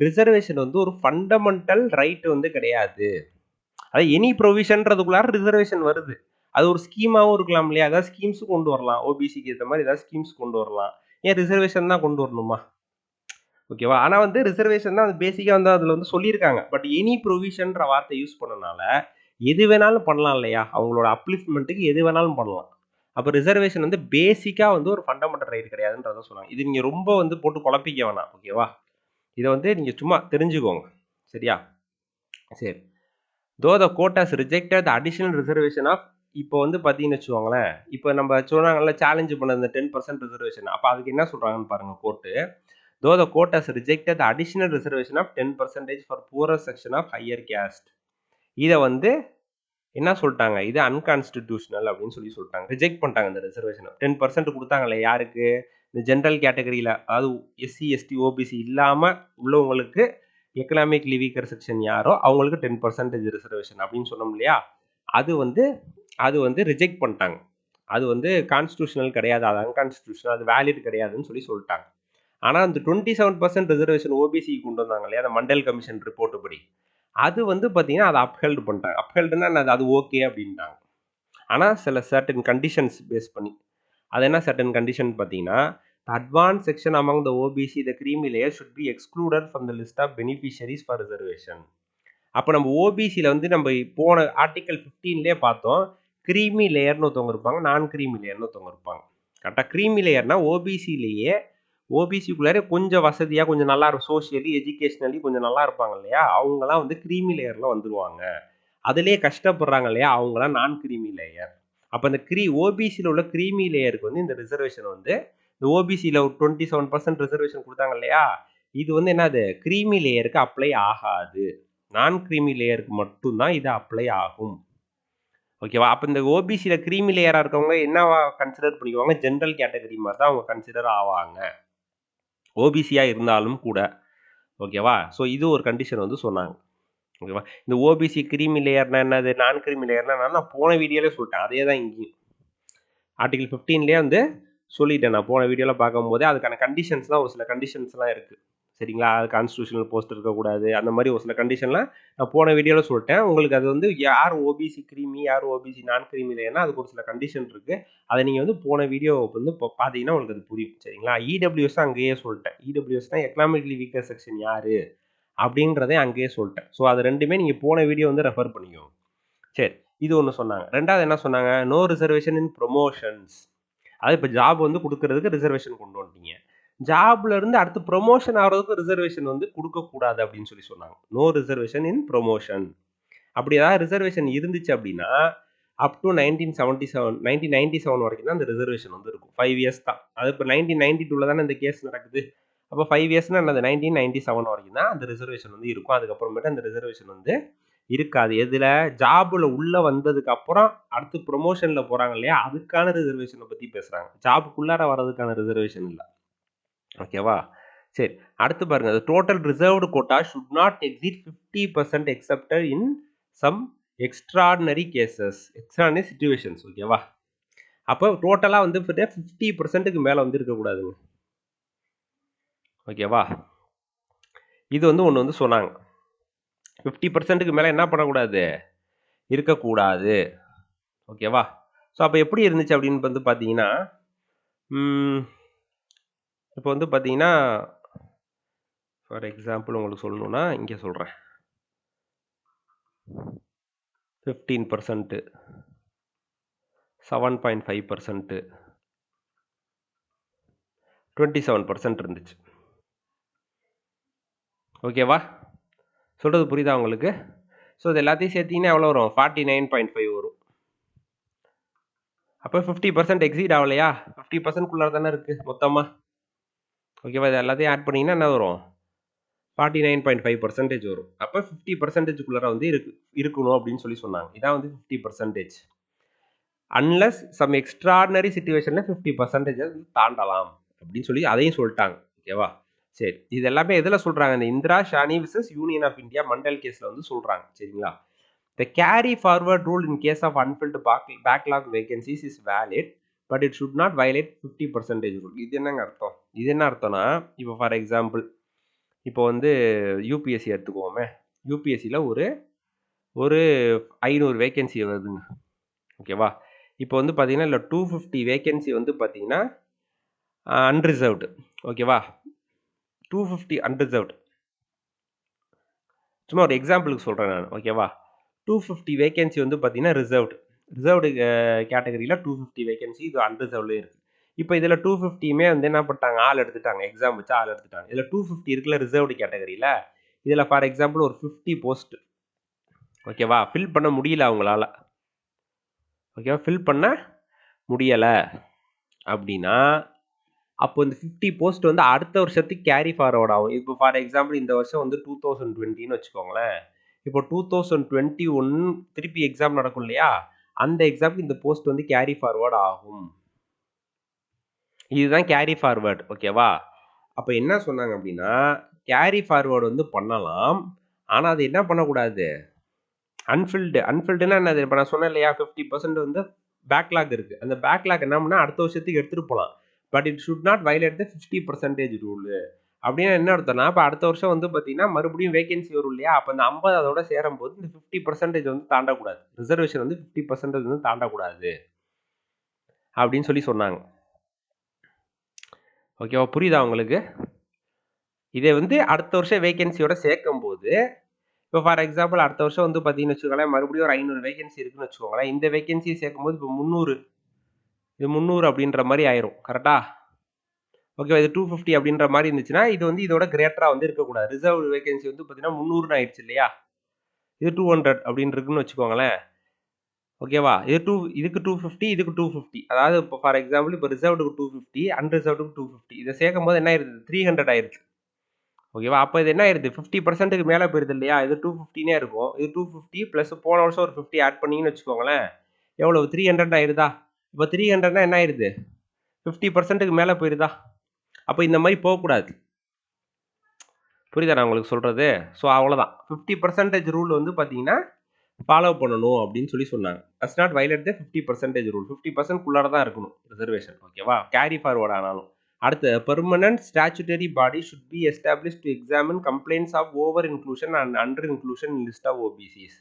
ரிசர்வேஷன் வந்து ஒரு ஃபண்டமெண்டல் ரைட் வந்து கிடையாது. அதாவது எனி ப்ரொவிஷன்றதுக்குள்ளார ரிசர்வேஷன் வருது. அது ஒரு ஸ்கீமாவும் இருக்கலாம் இல்லையா? ஏதாவது ஸ்கீம்ஸ் கொண்டு வரலாம். ஓபிசிக்கு ஏற்ற மாதிரி ஏதாவது ஸ்கீம்ஸ் கொண்டு வரலாம். ஏன் ரிசர்வேஷன் தான் கொண்டு வரணுமா? ஓகேவா? ஆனா வந்து ரிசர்வேஷன் தான் பேசிக்கா வந்து அதுல வந்து சொல்லியிருக்காங்க. பட் எனி ப்ரொவிஷன்ற வார்த்தை யூஸ் பண்ணனால எது வேணாலும் பண்ணலாம் இல்லையா? அவங்களோட அப்லிஃப்ட்மெண்ட்டுக்கு எது வேணாலும் பண்ணலாம். அப்ப ரிசர்வேஷன் வந்து பேசிக்கா வந்து ஒரு ஃபண்டமெண்டல் ரைட் கிடையாதுன்றத சொன்னாங்க. இது நீங்க ரொம்ப வந்து போட்டு குழப்பிக்க வேணாம். ஓகேவா? இதை வந்து நீங்க சும்மா தெரிஞ்சுக்கோங்க. சரியா? சரி. Though the court has rejected the additional reservation of இப்போ வந்து பார்த்தீங்கன்னு வச்சுக்கோங்களேன், இப்போ நம்ம சொன்னாங்கல்ல சேலஞ்ச் பண்ண இந்த 10% ரிசர்வேஷன். அப்போ அதுக்கு என்ன சொல்றாங்கன்னு பாருங்க court. Though the court has rejected the additional reservation of 10% for poorer section of higher caste. இதை வந்து என்ன சொல்லிட்டாங்க? இது அன்கான்ஸ்டிடியூஷனல் அப்படின்னு சொல்லிட்டாங்க. ரிஜெக்ட் பண்ணிட்டாங்க இந்த ரிசர்வேஷன். 10% கொடுத்தாங்களே யாருக்கு? இந்த ஜென்ரல் கேட்டகரியில் அதாவது எஸ்சி எஸ்டி ஓபிசி இல்லாமல் உள்ளவங்களுக்கு எக்கனாமிக்லி வீக்கர் செக்ஷன் யாரோ அவங்களுக்கு 10% ரிசர்வேஷன் அப்படின்னு சொன்னோம் இல்லையா? அது வந்து ரிஜெக்ட் பண்ணிட்டாங்க. அது வந்து கான்ஸ்டியூஷனல் கிடையாது, அது அன்கான்ஸ்டியூஷனல், அது வேலிட் கிடையாதுன்னு சொல்லிட்டாங்க. ஆனால் அந்த 27% ரிசர்வேஷன் ஓபிசிக்கு கொண்டு வந்தாங்க இல்லையா? அந்த மண்டல் கமிஷன் ரிப்போர்ட் படி அது வந்து பார்த்தீங்கன்னா அதை அப்ஹெல்டு பண்ணிட்டாங்க. அப்ஹெல்டுன்னா அது ஓகே அப்படின்ட்டாங்க. ஆனால் சில சர்டன் கண்டிஷன்ஸ் பேஸ் பண்ணி அது என்ன சர்டன் கண்டிஷன் பார்த்தீங்கன்னா advanced section among the OBC, the creamy layer should be excluded from the list of beneficiaries for reservation. அப்போ நம்ம ஓபிசியில் வந்து நம்ம போன ஆர்டிகல் 15லேயே பார்த்தோம் க்ரீமி லேயர்னு ஒருத்தவங்க இருப்பாங்க, நான் க்ரீமி லேயர்னு ஒருத்தவங்க இருப்பாங்க. கரெக்டாக க்ரீமி லேயர்னா ஓபிசிலேயே ஓபிசிக்குள்ளாரே கொஞ்சம் வசதியாக கொஞ்சம் நல்லா இருக்கும், சோஷியலி எஜுகேஷ்னலி கொஞ்சம் நல்லா இருப்பாங்க இல்லையா? அவங்களாம் வந்து க்ரீமி லேயரில் வந்துடுவாங்க. அதுலேயே கஷ்டப்படுறாங்க இல்லையா? அவங்களாம் நான் க்ரீமி லேயர். அப்போ இந்த ஓபிசியில் உள்ள க்ரீமி லேயருக்கு வந்து இந்த ரிசர்வேஷன் வந்து இந்த ஓபிசியில் ஒரு 27% ரிசர்வேஷன் கொடுத்தாங்க இல்லையா? இது வந்து என்னது க்ரீமி லேயருக்கு அப்ளை ஆகாது, நான் க்ரீமி லேயருக்கு மட்டும்தான் இது அப்ளை ஆகும். ஓகேவா? அப்போ இந்த ஓபிசியில் க்ரீமி லேயராக இருக்கவங்க என்னவா கன்சிடர் பண்ணிக்குவாங்க? ஜென்ரல் கேட்டகரி மாதிரி தான் அவங்க கன்சிடர் ஆவாங்க, ஓபிசியாக இருந்தாலும் கூட. ஓகேவா? ஸோ இது ஒரு கண்டிஷன் வந்து சொன்னாங்க. ஓகேவா? இந்த ஓபிசி க்ரீமி லேயர்னா என்னது, நான் க்ரீமி லேயர்னா நான் போன வீடியோலே சொல்லிட்டேன். அதே தான் இங்கேயும் ஆர்டிகல் 15லேயே வந்து சொல்லிட்டேன். நான் போன வீடியோவில் பார்க்கும்போதே அதுக்கான கண்டிஷன்ஸ்லாம் ஒரு சில கண்டிஷன்ஸ்லாம் இருக்குது. சரிங்களா? அது கான்ஸ்டியூஷனல் போஸ்ட் இருக்கக்கூடாது, அந்த மாதிரி ஒரு சில கண்டிஷன்லாம் நான் போன வீடியோவில் சொல்லிட்டேன். உங்களுக்கு அது வந்து யார் ஓபிசி க்ரீமி யார் ஓபிசி நான் க்ரீமி லேயர்னா அதுக்கு ஒரு சில கண்டிஷன் இருக்குது. அதை நீங்கள் வந்து போன வீடியோ வந்து பார்த்தீங்கன்னா உங்களுக்கு அது புரியும். சரிங்களா? இடபிள்யூஎஸ் அங்கேயே சொல்லிட்டேன். இடபிள்யூஎஸ்னா எக்கனாமிக்லி வீக்கர் செக்ஷன் யார் அப்படின்றதே அங்கேயே சொல்லிட்டேன். ஸோ அது ரெண்டுமே நீங்கள் போன வீடியோ வந்து ரெஃபர் பண்ணிக்கோங்க. சரி, இது ஒன்று சொன்னாங்க. ரெண்டாவது என்ன சொன்னாங்க? No reservation in promotions. அது இப்போ ஜாப் வந்து கொடுக்கறதுக்கு ரிசர்வேஷன் கொண்டு வந்துட்டீங்க, ஜாப்ல இருந்து அடுத்து ப்ரொமோஷன் ஆகிறதுக்கு ரிசர்வேஷன் வந்து கொடுக்கக்கூடாது அப்படின்னு சொன்னாங்க. No reservation in promotion. அப்படி ஏதாவது ரிசர்வேஷன் இருந்துச்சு அப்படின்னா அப் டு 1997 வரைக்கும் தான் அந்த ரிசர்வேஷன் வந்து இருக்கும். 5 இயர்ஸ் தான். அது இப்போ 1992 தானே இந்த கேஸ் நடக்குது. அப்போ 5 இயர்ஸ்னா அந்த 1997 வரைக்கும் தான் அந்த ரிசர்வேஷன் வந்து இருக்கும். அதுக்கப்புறமேட்டு அந்த ரிசர்வேஷன் வந்து இருக்காது. எதுல? ஜாப்ல உள்ள வந்ததுக்கு அப்புறம் அடுத்து ப்ரொமோஷன்ல போறாங்க இல்லையா? அதுக்கான ரிசர்வேஷனை பத்தி பேசுறாங்க. ஜாபுக்குள்ளார வர்றதுக்கான ரிசர்வேஷன் இல்லை. ஓகேவா? சரி, அடுத்து பாருங்க. Total reserved quota should not exceed 50% excepted in some extraordinary cases, extraordinary situations. ஓகேவா? அப்போ டோட்டலாக வந்து 50%க்கு மேலே வந்து இருக்கக்கூடாதுங்க. ஓகேவா? இது வந்து ஒன்று வந்து சொன்னாங்க. 50%க்கு மேலே என்ன பண்ணக்கூடாது? இருக்கக்கூடாது. ஓகேவா? ஸோ அப்போ எப்படி இருந்துச்சு அப்படின்னு வந்து பார்த்தீங்கன்னா இப்போ வந்து பார்த்தீங்கன்னா ஃபார் எக்ஸாம்பிள் உங்களுக்கு சொல்லணும்னா இங்கே சொல்கிறேன். 15%, 7.5%, 27% இருந்துச்சு. ஓகேவா? சொல்கிறது புரியுதா உங்களுக்கு? ஸோ இது எல்லாத்தையும் சேர்த்திங்கன்னா எவ்வளோ வரும்? 49.5 வரும். அப்போ 50% எக்ஸீட் ஆகலையா? 50%க்குள்ளார தானே இருக்குது மொத்தமாக. ஓகேவா? இது எல்லாத்தையும் ஆட் பண்ணிங்கன்னா என்ன வரும்? 49.5% வரும். அப்போ 50%க்குள்ளார வந்து இருக்கணும் அப்படின்னு சொன்னாங்க. இதான் வந்து 50%. அன்லஸ் சம் எக்ஸ்ட்ராடினரி சிச்சுவேஷன்ல 50% தாண்டலாம் அப்படின்னு அதையும் சொல்லிட்டாங்க. ஓகேவா? சரி, இது எல்லாமே எதில் சொல்றாங்க? இந்த Indra Sawhney versus union of India Mandal கேஸ்ல வந்து சொல்றாங்க. சரிங்களா? The carry forward rule in case of unfilled backlog vacancies is valid, but it should not violate 50% rule. இது என்னங்க அர்த்தம்? இது என்ன அர்த்தம்னா, இப்போ ஃபார் எக்ஸாம்பிள் இப்போ வந்து யூபிஎஸ்சி எடுத்துக்குவோமே. யூபிஎஸ்சியில் ஒரு 500 வேகன்சி வருதுங்க. ஓகேவா? இப்போ வந்து பார்த்தீங்கன்னா இல்லை 250 வேகன்சி வந்து பார்த்தீங்கன்னா அன்ரிசர்வ்டு. ஓகேவா? 250 அன்ரிசர்வ்டு. சும்மா ஒரு எக்ஸாம்பிளுக்கு சொல்கிறேன் நான். ஓகேவா? 250 வேகன்சி வந்து பார்த்தீங்கன்னா ரிசர்வ்டு கேட்டகரியில் 250 வேகன்சி, இது அன்ரிசர்வ்லேயும் இருக்குது. இப்போ இதில் 250மே வந்து என்ன பண்ணிட்டாங்க, ஆள் எடுத்துட்டாங்க. எக்ஸாம் வச்சு ஆள் எடுத்துட்டாங்க. இதில் 250 இருக்குல்ல ரிசர்வ்டு கேட்டகரியில், இதில் ஃபார் எக்ஸாம்பிள் ஒரு 50 போஸ்ட். ஓகேவா? ஃபில் பண்ண முடியல அவங்களால. ஓகேவா? ஃபில் பண்ண முடியலை அப்படின்னா அப்போ இந்த 50 போஸ்ட் வந்து அடுத்த வருஷத்துக்கு கேரி ஃபார்வர்ட் ஆகும். இப்போ ஃபார் எக்ஸாம்பிள் இந்த வருஷம் வந்து 2020ன்னு வச்சுக்கோங்களேன். இப்போ 2021 திருப்பி எக்ஸாம் நடக்கும் இல்லையா? அந்த எக்ஸாமுக்கு இந்த போஸ்ட் வந்து கேரி ஃபார்வர்ட் ஆகும். இதுதான் கேரி ஃபார்வர்ட். ஓகேவா? அப்போ என்ன சொன்னாங்க அப்படின்னா, கேரி ஃபார்வர்டு வந்து பண்ணலாம். ஆனால் அது என்ன பண்ணக்கூடாது? அன்ஃபில்டுன்னா என்னது? இப்போ நான் சொன்னேன் இல்லையா 50% வந்து பேக்லாக் இருக்குது. அந்த பேக்லாக் என்ன பண்ணால் அடுத்த வருஷத்துக்கு எடுத்துகிட்டு போகலாம். But it should not violate the 50% rule. அப்படின்னா என்ன அர்த்தம்னா, இப்போ அடுத்த வருஷம் வந்து பார்த்தீங்கன்னா மறுபடியும் வேகன்சி வரும் இல்லையா? அப்போ இந்த 50 அதோட சேரும்போது இந்த 50% வந்து தாண்டக்கூடாது. ரிசர்வேஷன் வந்து 50% வந்து தாண்டக்கூடாது அப்படின்னு சொன்னாங்க. ஓகேவா? புரியுதா உங்களுக்கு? இதை வந்து அடுத்த வருஷம் வேகன்சியோட சேர்க்கும் போது, இப்போ ஃபார் எக்ஸாம்பிள் அடுத்த வருஷம் வந்து பார்த்தீங்கன்னு வச்சுக்கோங்களேன், மறுபடியும் ஒரு 500 வேகன்சி இருக்குன்னு வச்சுக்கோங்களேன். இந்த வேகன்சியை சேர்க்கும்போது இப்போ 300 இது 300 அப்படின்ற மாதிரி ஆயிரும். கரெக்டா? ஓகே, இது 250 அப்படின்ற மாதிரி இருந்துச்சுன்னா இது வந்து இதோட கிரேட்டரா வந்து இருக்கக்கூடாது. ரிசர்வ் வேகன்சி வந்து பார்த்தீங்கன்னா 300 ஆயிடுச்சு இல்லையா? இது 200 அப்படின்னு இருக்குன்னு வச்சுக்கோங்களேன். ஓகேவா? இதுக்கு 250, இதுக்கு 250. அதாவது இப்போ ஃபார் எக்ஸாம்பிள் இப்போ ரிசர்வ்டுக்கு 250, அன்ரிசர்வ்டுக்கு 250. இதை சேர்க்கும் போது என்ன ஆயிருது? 300 ஆயிருச்சு. ஓகேவா? அப்போ இது என்ன ஆயிருது? 50%க்கு மேலே போயிருது இல்லையா? இது 250னே இருக்கும். இது 250 ப்ளஸ் போன வருஷம் ஒரு 50 ஆட் பண்ணீங்கன்னு வச்சுக்கோங்களேன். எவ்வளவு? 300 ஆயிருதா? இப்போ 300னா என்ன ஆயிருது? 50%க்கு மேலே போயிருதா? அப்போ இந்த மாதிரி போகக்கூடாது. புரியுதா நான் உங்களுக்கு சொல்றது? ஸோ அவ்வளோதான். 50% ரூல் வந்து பார்த்தீங்கன்னா ஃபாலோ பண்ணணும் அப்படின்னு சொன்னாங்க. Does not violate the 50% rule. 50%க்குள்ளார தான் இருக்கணும் ரிசர்வேஷன். ஓகேவா? கேரி ஃபார்வர்ட் ஆனாலும். அடுத்து permanent statutory body should be established to examine complaints of over inclusion and under inclusion in list of OBCs.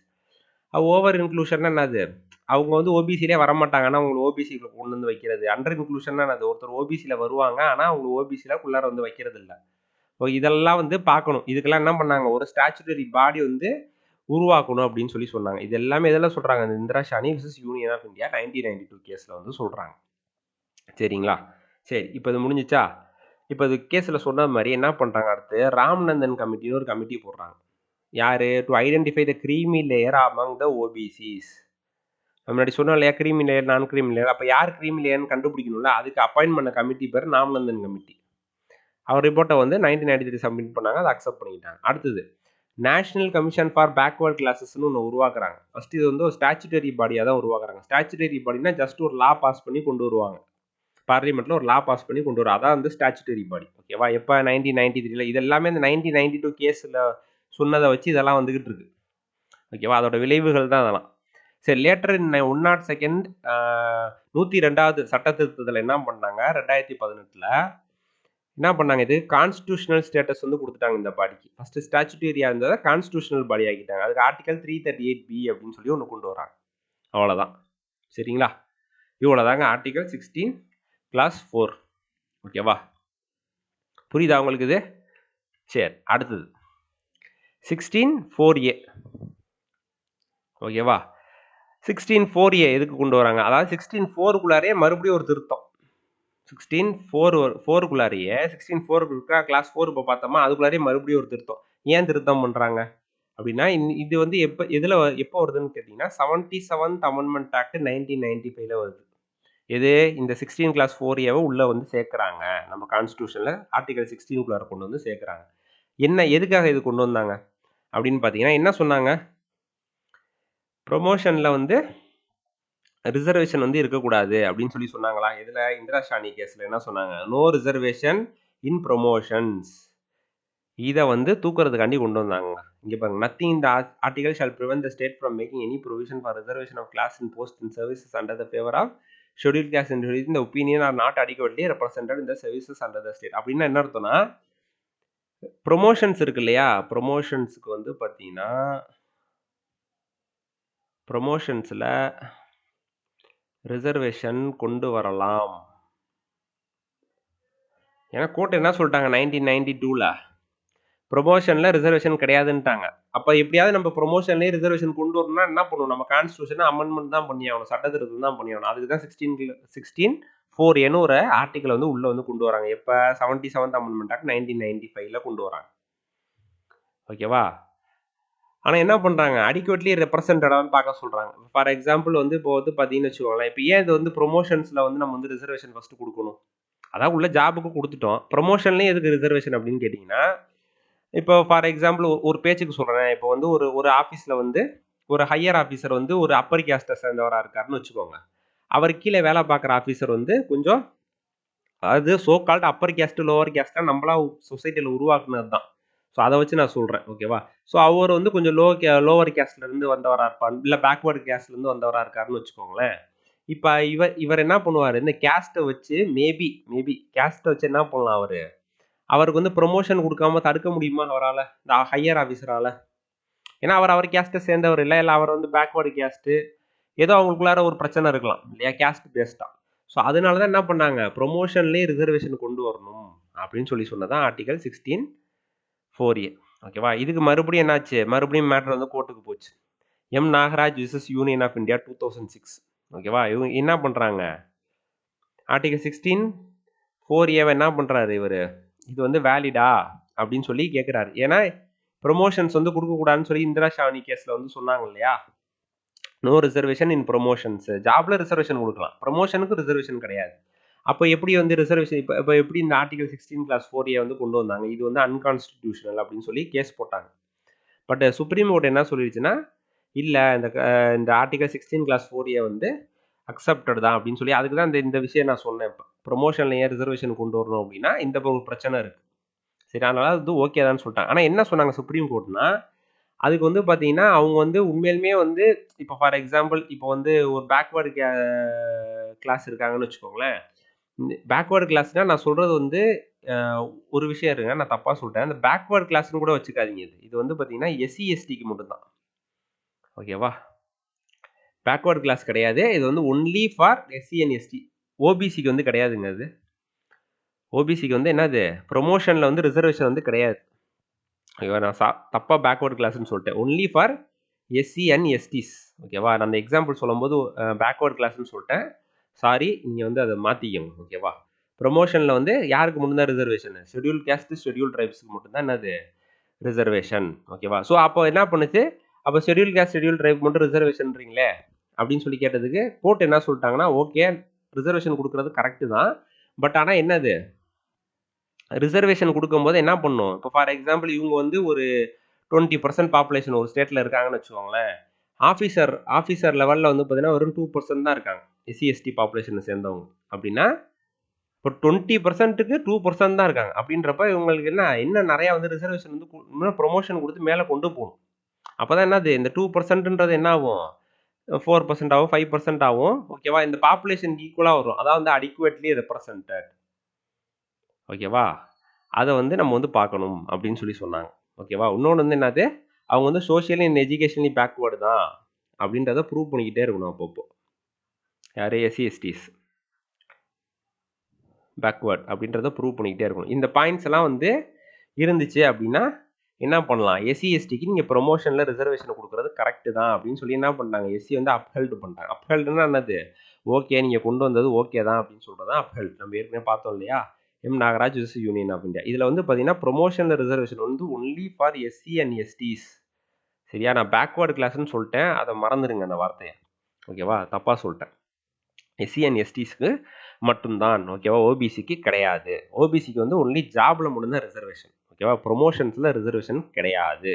Over இன்க்ளூஷன்னா என்னது? அவங்க வந்து ஓபிசிலே வரமாட்டாங்க. ஆனால் அவங்களை ஓபிசியில் கொண்டு வந்து வைக்கிறது. அண்டர் இன்க்ளூஷன்னா என்னது? ஒருத்தர் ஓபிசியில் வருவாங்க. ஆனால் அவங்க ஓபிசியில் உள்ளார வந்து வைக்கிறது இல்லை. இதெல்லாம் வந்து பார்க்கணும். இதுக்கெல்லாம் என்ன பண்ணாங்க? ஒரு ஸ்டாச்சுட்டரி பாடி வந்து உருவாக்கணும் அப்படின்னு சொன்னாங்க. இது எல்லாமே எதெல்லாம் சொல்றாங்க? இந்த Indra Sawhney versus union of India 1992 கேஸ்ல வந்து சொல்றாங்க. சரிங்களா? சரி, இப்போ இது முடிஞ்சிச்சா? இப்போ இது கேஸ்ல சொன்ன மாதிரி என்ன பண்றாங்க? அடுத்து ராம்நந்தன் கமிட்டின்னு ஒரு கமிட்டி போடுறாங்க. யாரு? To identify the creamy layer among the OBCs. முன்னாடி சொன்னோம் இல்லையா கிரீமி லேயர், நான் கிரீமி லேயர். அப்போ யார் கிரீமி லேயர்னு கண்டுபிடிக்கணும்ல, அதுக்கு அப்பாயின்ட் பண்ண கமிட்டி பேர் ராம்நந்தன் கமிட்டி. அவர் ரிப்போர்ட்டை வந்து 1993 சப்மிட் பண்ணாங்க. அதை அக்செப்ட் பண்ணிக்கிட்டாங்க. அடுத்தது நேஷனல் கமிஷன் ஃபார் பேக்வர்ட் கிளாஸஸ்னு ஒன்று உருவாக்குறாங்க. ஃபர்ஸ்ட் இது வந்து ஒரு ஸ்டாச்சுட்டரி பாடியாக தான் உருவாக்குறாங்க. ஸ்டாச்சுட்டரி பாடினா ஜஸ்ட் ஒரு லா பாஸ் பண்ணி கொண்டு வருவாங்க. பார்லிமெண்ட்ல ஒரு லா பாஸ் பண்ணி கொண்டு வருவாங்க. அதான் வந்து ஸ்டாச்சுட்டரி பாடி. ஓகேவா? எப்போ 1993 இது எல்லாமே இந்த 1992 கேஸில் சொன்னதை வச்சு இதெல்லாம் வந்துகிட்டு இருக்கு. ஓகேவா? அதோட விளைவுகள் தான் அதெல்லாம். சரி, லேட்டர் 102 102வது சட்ட திருத்தத்தில் என்ன பண்ணாங்க? 2018ல் என்ன பண்ணாங்க? இது கான்ஸ்டிடியூஷனல் ஸ்டேட்டஸ் வந்து கொடுத்துட்டாங்க இந்த பாடிக்கு. ஃபர்ஸ்ட் ஸ்டாச்சுட்டரியா இருந்ததை கான்ஸ்டிடியூஷனல் பாடி ஆக்கிட்டாங்க. அதுக்கு ஆர்டிகல் 338B அப்படின்னு ஒன்று கொண்டு வராங்க. அவ்வளோதான். சரிங்களா? இவ்வளோதாங்க ஆர்டிகல் 16 கிளாஸ் 4. ஓகேவா? புரியுதா உங்களுக்கு இது? சரி, அடுத்தது 16(4)A. ஓகேவா? 16(4)A எதுக்கு கொண்டு வராங்க? அதாவது 16(4)க்குள்ளாரே மறுபடியும் ஒரு திருத்தம். 16(4)க்குள்ளாரையே 16(4) கிளாஸ் 4 இப்போ பார்த்தோமா, அதுக்குள்ளாரே மறுபடியும் ஒரு திருத்தம். ஏன் திருத்தம் பண்ணுறாங்க அப்படின்னா, இது வந்து எப்போ வருதுன்னு கேட்டிங்கன்னா 77th அமெண்ட்மெண்ட் ஆக்ட் 1995ல் வருது. எது? இந்த 16 கிளாஸ் 4Aவை உள்ளே வந்து சேர்க்குறாங்க. நம்ம கான்ஸ்டியூஷனில் ஆர்டிகல் 16க்குள்ளார கொண்டு வந்து சேர்க்குறாங்க. எதுக்காக இது கொண்டு வந்தாங்க அப்படின்னு பார்த்தீங்கன்னா என்ன சொன்னாங்க, ப்ரொமோஷனில் வந்து ரிசர்வேஷன் வந்து இருக்கக்கூடாது அப்படின்னு சொல்லி சொன்னாங்களா? இதில் இந்திரா ஷானி கேஸில் என்ன சொன்னாங்க, நோ ரிசர்வேஷன் இன் ப்ரொமோஷன்ஸ். இதை வந்து தூக்குறதுக்காண்டி கொண்டு வந்தாங்க. இங்கே பாருங்க, நத்திங் இந்த article shall prevent the state from making any provision for reservation of class in post and services under the favor of scheduled caste and in the opinion are not adequately represented in the services under the state. அப்படின்னா என்ன அர்த்தம்னா, promotions இருக்கு இல்லையா, ப்ரொமோஷன்ஸுக்கு வந்து பார்த்தீங்கன்னா ப்ரொமோஷன்ஸில் reservation கொண்டு வரலாம். ஏன்னா கோர்ட் என்ன சொல்லிட்டாங்க 1992ல் ப்ரொமோஷனில் ரிசர்வேஷன் கிடையாதுன்ட்டாங்க. அப்போ எப்படியாவது நம்ம ப்ரொமோஷன்லேயே ரிசர்வேஷன் கொண்டு வரணும்னா என்ன பண்ணணும், நம்ம கான்ஸ்டியூஷனை அமெண்ட்மெண்ட் தான் பண்ணி ஆகணும், சட்டத்திருத்தம் தான் பண்ணி ஆகணும். அதுக்கு தான் 16(4)ன்னு ஒரு ஆர்டிக்கல் வந்து உள்ளே வந்து கொண்டு வராங்க. எப்போ 77th அமெண்ட்மெண்ட் ஆக்ட் 1995ல் கொண்டு வராங்க. ஓகேவா? ஆனால் என்ன பண்ணுறாங்க, அடிக்குவேட்லி ரெப்ரசன்டடான்னு பார்க்க சொல்கிறாங்க. ஃபார் எக்ஸாம்பிள் வந்து இப்போ வந்து பார்த்தீங்கன்னு வச்சுக்கோங்களேன், இப்போ ஏன் இது வந்து ப்ரொமோஷன்ஸில் வந்து நம்ம வந்து ரிசர்வேஷன் ஃபஸ்ட்டு கொடுக்கணும், அதான் உள்ள ஜாபுக்கு கொடுத்துட்டோம், ப்ரொமோஷன்லேயும் எதுக்கு ரிசர்வேஷன் அப்படின்னு கேட்டிங்கன்னா, இப்போ ஃபார் எக்ஸாம்பிள் ஒரு பேச்சுக்கு சொல்கிறேன், இப்போ வந்து ஒரு ஆஃபீஸில் வந்து ஒரு ஹையர் ஆஃபீஸர் வந்து ஒரு அப்பர் கேஸ்ட்டை சேர்ந்தவராக இருக்காருன்னு வச்சுக்கோங்க. அவர் கீழே வேலை பார்க்குற ஆஃபீஸர் வந்து கொஞ்சம், அது so called upper caste lower கேஸ்ட்டாக நம்மளா சொசைட்டியில் உருவாக்குனது தான். ஸோ அதை வச்சு நான் சொல்கிறேன். ஓகேவா? ஸோ அவர் வந்து கொஞ்சம் லோவர் கேஸ்ட்லேருந்து வந்தவராக இருப்பார், இல்லை பேக்வேர்டு கேஸ்ட்லேருந்து வந்தவராக இருக்காருன்னு வச்சுக்கோங்களேன். இப்போ இவர் என்ன பண்ணுவார், இந்த கேஸ்ட்டை வச்சு மேபி கேஸ்ட்டை வச்சு என்ன பண்ணலாம், அவருக்கு வந்து ப்ரொமோஷன் கொடுக்காம தடுக்க முடியுமா அவரால், இந்த ஹையர் ஆஃபீஸரால்? ஏன்னா அவர் கேஸ்ட்டை சேர்ந்தவர் இல்லை அவர் வந்து பேக்வேர்டு கேஸ்ட்டு, ஏதோ அவங்களுக்குள்ளார ஒரு பிரச்சனை இருக்கலாம் இல்லையா, கேஸ்ட் பேஸ்டாக. ஸோ அதனால தான் என்ன பண்ணாங்க, ப்ரொமோஷன்லேயே ரிசர்வேஷன் கொண்டு வரணும் அப்படின்னு சொல்லி சொன்னதான் ஆர்டிகல் 16(4)A. ஓகேவா? இதுக்கு மறுபடியும் என்னாச்சு, மறுபடியும் மேட்டர் வந்து கோர்ட்டுக்கு போச்சு. M Nagaraj versus union of India 2006. ஓகேவா? இவங்க என்ன பண்ணுறாங்க, ஆர்டிகல் 16(4)A என்ன பண்ணுறாரு இவர், இது வந்து வேலிடா அப்படின்னு சொல்லி கேட்குறாரு. ஏன்னா ப்ரொமோஷன்ஸ் வந்து கொடுக்கக்கூடாதுன்னு சொல்லி இந்திரா ஷாவனி கேஸில் வந்து சொன்னாங்க இல்லையா, நோ ரிசர்வேஷன் இன் ப்ரொமோஷன்ஸ். ஜாப்ல ரிசர்வேஷன் கொடுக்கலாம், ப்ரொமோஷனுக்கு ரிசர்வேஷன் கிடையாது. அப்போ எப்படி வந்து ரிசர்வேஷன், இப்போ எப்படி இந்த ஆர்டிகல் 16(4)A வந்து கொண்டு வந்தாங்க, இது வந்து அன்கான்ஸ்டிடியூஷனல் அப்படின்னு சொல்லி கேஸ் போட்டாங்க. பட் சுப்ரீம் கோர்ட் என்ன சொல்லிடுச்சுன்னா, இல்லை இந்த ஆர்டிகல் 16(4)A வந்து அக்செப்டட் தான் அப்படின்னு சொல்லி, அதுக்கு தான் இந்த விஷயம் நான் சொன்னேன். இப்போ ப்ரொமோஷனில் ஏன் ரிசர்வேஷன் கொண்டு வரணும் அப்படின்னா, இந்த ஒரு பிரச்சனை இருக்குது. சரி, அதனால அது ஓகே தான் சொல்லிட்டாங்க. ஆனால் என்ன சொன்னாங்க சுப்ரீம் கோர்ட்னா, அதுக்கு வந்து பார்த்தீங்கன்னா அவங்க வந்து உண்மையிலுமே வந்து இப்போ ஃபார் எக்ஸாம்பிள் இப்போ வந்து ஒரு பேக்வேர்டு கிளாஸ் இருக்காங்கன்னு வச்சுக்கோங்களேன். பேக்வேர்டு கிளாஸ்னால் நான் சொல்கிறது வந்து ஒரு விஷயம் இருங்க, நான் தப்பாக சொல்லிட்டேன். அந்த பேக்வேர்டு கிளாஸ்னு கூட வச்சுக்காதீங்க. இது வந்து பார்த்தீங்கன்னா SC/STக்கு மட்டும்தான். ஓகேவா? பேக்வேர்டு கிளாஸ் கிடையாது. இது வந்து only for SC and ST. OBCக்கு வந்து கிடையாதுங்க. அது ஓபிசிக்கு வந்து என்னது, ப்ரொமோஷனில் வந்து ரிசர்வேஷன் வந்து கிடையாது. ஓகேவா? நான் தப்பாக பேக்வேர்டு கிளாஸ்ன்னு சொல்லிட்டேன். Only for SC and STs. ஓகேவா? நான் அந்த எக்ஸாம்பிள் சொல்லும்போது பேக்வேர்டு கிளாஸ்ன்னு சொல்லிட்டேன். சாரி, நீங்கள் வந்து அதை மாற்றிக்கணும். ஓகேவா? ப்ரொமோஷனில் வந்து யாருக்கு மட்டும்தான் ரிசர்வேஷன், ஷெட்யூல் கேஸ்ட்டு ஷெட்யூல் ட்ரைப்ஸுக்கு மட்டும்தான் என்னது ரிசர்வேஷன். ஓகேவா? ஸோ அப்போ என்ன பண்ணுச்சு, அப்போ ஷெட்யூல் கேஸ்ட் ஷெட்யூல் ட்ரைப் மட்டும் ரிசர்வேஷன்றீங்களே அப்படின்னு சொல்லி கேட்டதுக்கு கோர்ட் என்ன சொல்லிட்டாங்கன்னா, ஓகே ரிசர்வேஷன் கொடுக்குறது கரெக்டு தான், பட் ஆனால் என்னது, ரிசர்வேஷன் கொடுக்கும்போது என்ன பண்ணும், இப்போ ஃபார் எக்ஸாம்பிள் இவங்க வந்து ஒரு 20% பாப்புலேஷன் ஒரு ஸ்டேட்டில் இருக்காங்கன்னு வச்சுக்கோங்களேன். ஆஃபீஸர் லெவலில் வந்து பார்த்தீங்கன்னா வெறும் 2% தான் இருக்காங்க SC/ST பாப்புலேஷனை சேர்ந்தவங்க. அப்படின்னா இப்போ 20%க்கு 2% தான் இருக்காங்க. அப்படின்றப்ப இவங்களுக்கு என்ன நிறையா வந்து ரிசர்வேஷன் வந்து இன்னும் ப்ரொமோஷன் கொடுத்து மேலே கொண்டு போகணும். அப்போ தான் என்னது, இந்த 2%ன்றது என்ன ஆகும், 4% ஆகும், 5% ஆகும். ஓகேவா? இந்த பாப்புலேஷனுக்கு ஈக்குவலாக வரும். அதான் வந்து அடிக்குவேட்லி ரெப்ரசன்டட். ஓகேவா? அதை வந்து நம்ம வந்து பார்க்கணும் அப்படின்னு சொல்லி சொன்னாங்க. ஓகேவா? இன்னொன்று வந்து என்னது, அவங்க வந்து சோஷியலி அண்ட் எஜுகேஷனலி பேக்வேர்டு தான் அப்படின்றத ப்ரூவ் பண்ணிக்கிட்டே இருக்கணும். அப்பப்போ யார், SC/STs பேக்வேர்ட் அப்படின்றத ப்ரூவ் பண்ணிக்கிட்டே இருக்கணும். இந்த பாயிண்ட்ஸ் எல்லாம் வந்து இருந்துச்சு அப்படின்னா என்ன பண்ணலாம், SC/STக்கு நீங்கள் ப்ரொமோஷனில் ரிசர்வேஷன் கொடுக்குறது கரெக்டு தான் அப்படின்னு சொல்லி என்ன பண்ணாங்க, SC வந்து அப்ஹெல்டு பண்ணிட்டாங்க. அப்ஹெல்டுன்னா என்னது, ஓகே நீங்கள் கொண்டு வந்தது ஓகே தான் அப்படின்னு சொல்கிறது தான் அப்ஹெல்ட். நம்ம ஏற்கனவே பார்த்தோம் இல்லையா, M Nagaraj versus Union of India. இதில் வந்து பார்த்தீங்கன்னா ப்ரொமோஷனில் ரிசர்வேஷன் வந்து only for SC and STs. சரியா? நான் பேக்வேர்டு கிளாஸ்ன்னு சொல்லிட்டேன், அதை மறந்துடுங்க அந்த வார்த்தையை. ஓகேவா? தப்பாக சொல்லிட்டேன். SC and STஸ்க்கு மட்டும்தான். ஓகேவா? OBCக்கு கிடையாது. OBCக்கு வந்து ஒன்லி ஜாப்ல மட்டும்தான் ரிசர்வேஷன். ஓகேவா. ப்ரொமோஷன்ஸில் ரிசர்வேஷன் கிடையாது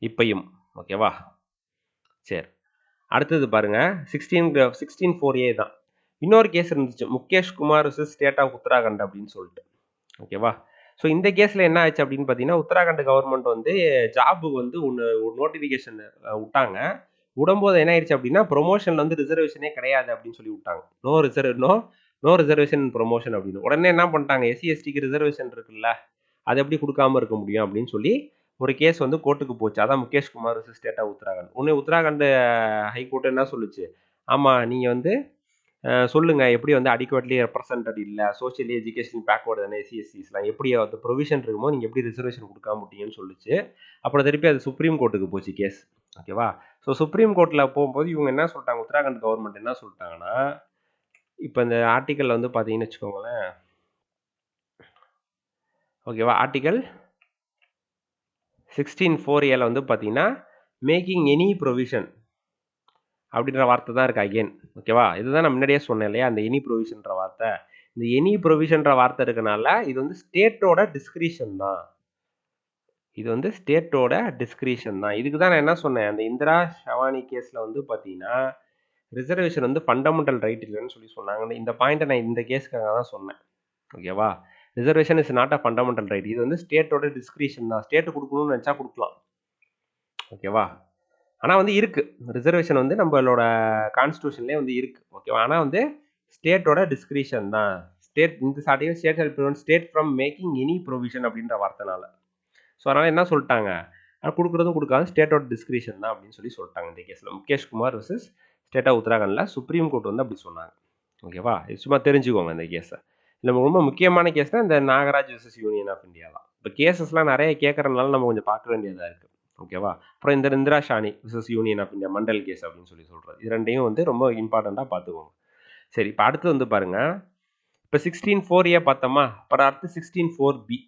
இப்பயும். ஓகேவா. சரி, அடுத்தது பாருங்க 16(4)A தான். இன்னொரு கேஸ் இருந்துச்சு, Mukesh Kumar vs state of Uttarakhand அப்படின்னு சொல்லிட்டு. ஓகேவா. ஸோ இந்த கேஸில் என்ன ஆச்சு அப்படின்னு பார்த்தீங்கன்னா, உத்தராகண்ட் கவர்மெண்ட் வந்து ஜாபுக்கு வந்து ஒன்று நோட்டிஃபிகேஷன் விட்டாங்க. விடும்போது என்ன ஆயிடுச்சு அப்படின்னா, ப்ரொமோஷனில் வந்து ரிசர்வேஷனே கிடையாது அப்படின்னு சொல்லி விட்டாங்க. நோ ரிசர்வேஷன் ப்ரொமோஷன் அப்படின்னு. உடனே என்ன பண்ணிட்டாங்க, எஸ்சி எஸ்டிக்கு ரிசர்வேஷன் இருக்குல்ல, அது எப்படி கொடுக்காம இருக்க முடியும் அப்படின்னு சொல்லி ஒரு கேஸ் வந்து கோர்ட்டுக்கு போச்சு. அதான் Mukesh Kumar vs state of Uttarakhand. உடனே உத்தராகண்ட் ஹைகோர்ட் என்ன சொல்லுச்சு, ஆமாம் நீங்கள் வந்து சொல்லுங்க எப்படி வந்து அடிக்குவேட்லி ரெப்ரசன்டட் இல்லை, சோஷியலி எஜுகேஷன் பேக்வர்டு தானே எஸ்சிஎஸ்சிஸ்லாம், எப்படி அந்த ப்ரொவிஷன் இருக்குமோ நீங்கள் எப்படி ரிசர்வேஷன் கொடுக்காம விட்டீங்கன்னு சொல்லிச்சு. அப்புறம் திருப்பி அது சுப்ரீம் கோர்ட்டுக்கு போச்சு கேஸ். ஓகேவா. ஸோ சுப்ரீம் கோர்ட்டில் போகும்போது இவங்க என்ன சொல்லிட்டாங்க, உத்தராகண்ட் கவர்மெண்ட் என்ன சொல்லிட்டாங்கன்னா, இப்போ இந்த ஆர்டிக்கல் வந்து பார்த்தீங்கன்னு வச்சுக்கோங்களேன். ஓகேவா. ஆர்டிக்கல் 16(4)A வந்து பார்த்தீங்கன்னா, மேக்கிங் எனி ப்ரொவிஷன் அப்படின்ற வார்த்தை தான் இருக்கு அகைன். ஓகேவா. இதுதான் நான் முன்னாடியே சொன்னேன் இல்லையா, அந்த எனி ப்ரொவிஷன்ற வார்த்தை. இந்த எனி ப்ரொவிஷன்ற வார்த்தை இருக்கனால இது வந்து ஸ்டேட்டோட டிஸ்கிரிஷன் தான். இது வந்து ஸ்டேட்டோட டிஸ்கிரிஷன் தான். இதுக்கு தான் நான் என்ன சொன்னேன், அந்த இந்திரா ஷவானி கேஸில் வந்து பார்த்தீங்கன்னா, ரிசர்வேஷன் வந்து ஃபண்டமெண்டல் ரைட் இல்லைன்னு சொல்லி சொன்னாங்க. இந்த பாயிண்ட்டை நான் இந்த கேஸுக்காக தான் சொன்னேன். ஓகேவா. Reservation is not a fundamental right. இது வந்து ஸ்டேட்டோட டிஸ்கிரிஷன் தான். ஸ்டேட்டு கொடுக்கணும்னு நினச்சா கொடுக்கலாம். ஓகேவா. ஆனால் வந்து இருக்குது ரிசர்வேஷன் வந்து நம்மளோட கான்ஸ்டியூஷன்லேயே வந்து இருக்குது. ஓகேவா. ஆனால் வந்து ஸ்டேட்டோட டிஸ்கிரிஷன் தான். ஸ்டேட் இந்த சாட்டியும் state help state from making any provision அப்படின்ற வார்த்தைனால. ஸோ அதனால் என்ன சொல்லிட்டாங்க, கொடுக்குறதும் கொடுக்காது ஸ்டேட்டோட டிஸ்கிரிஷன் தான் அப்படின்னு சொல்லி சொல்லிட்டாங்க இந்த கேஸில். Mukesh Kumar vs state of உத்தராகண்டில் சுப்ரீம் கோர்ட் வந்து அப்படி சொன்னாங்க. ஓகேவா. இது சும்மா தெரிஞ்சுக்கோங்க இந்த கேஸை. இல்லை ரொம்ப முக்கியமான கேஸ் தான் இந்த Nagaraj vs Union of India தான். இப்போ கேசஸ்லாம் நிறைய கேட்கறதுனால நம்ம கொஞ்சம் பார்க்க வேண்டியதாக இருக்குது. ஓகேவா. அப்புறம் இந்த Indra Sawhney vs Union of India Mandal case அப்படின்னு சொல்லி சொல்கிறது. இது ரெண்டையும் வந்து ரொம்ப இம்பார்ட்டண்ட்டாக பார்த்துக்கோங்க. சரி, இப்போ அடுத்து வந்து பாருங்க, இப்போ 16(4)A பார்த்தோமா, அப்புறம் அடுத்து 16(4)B.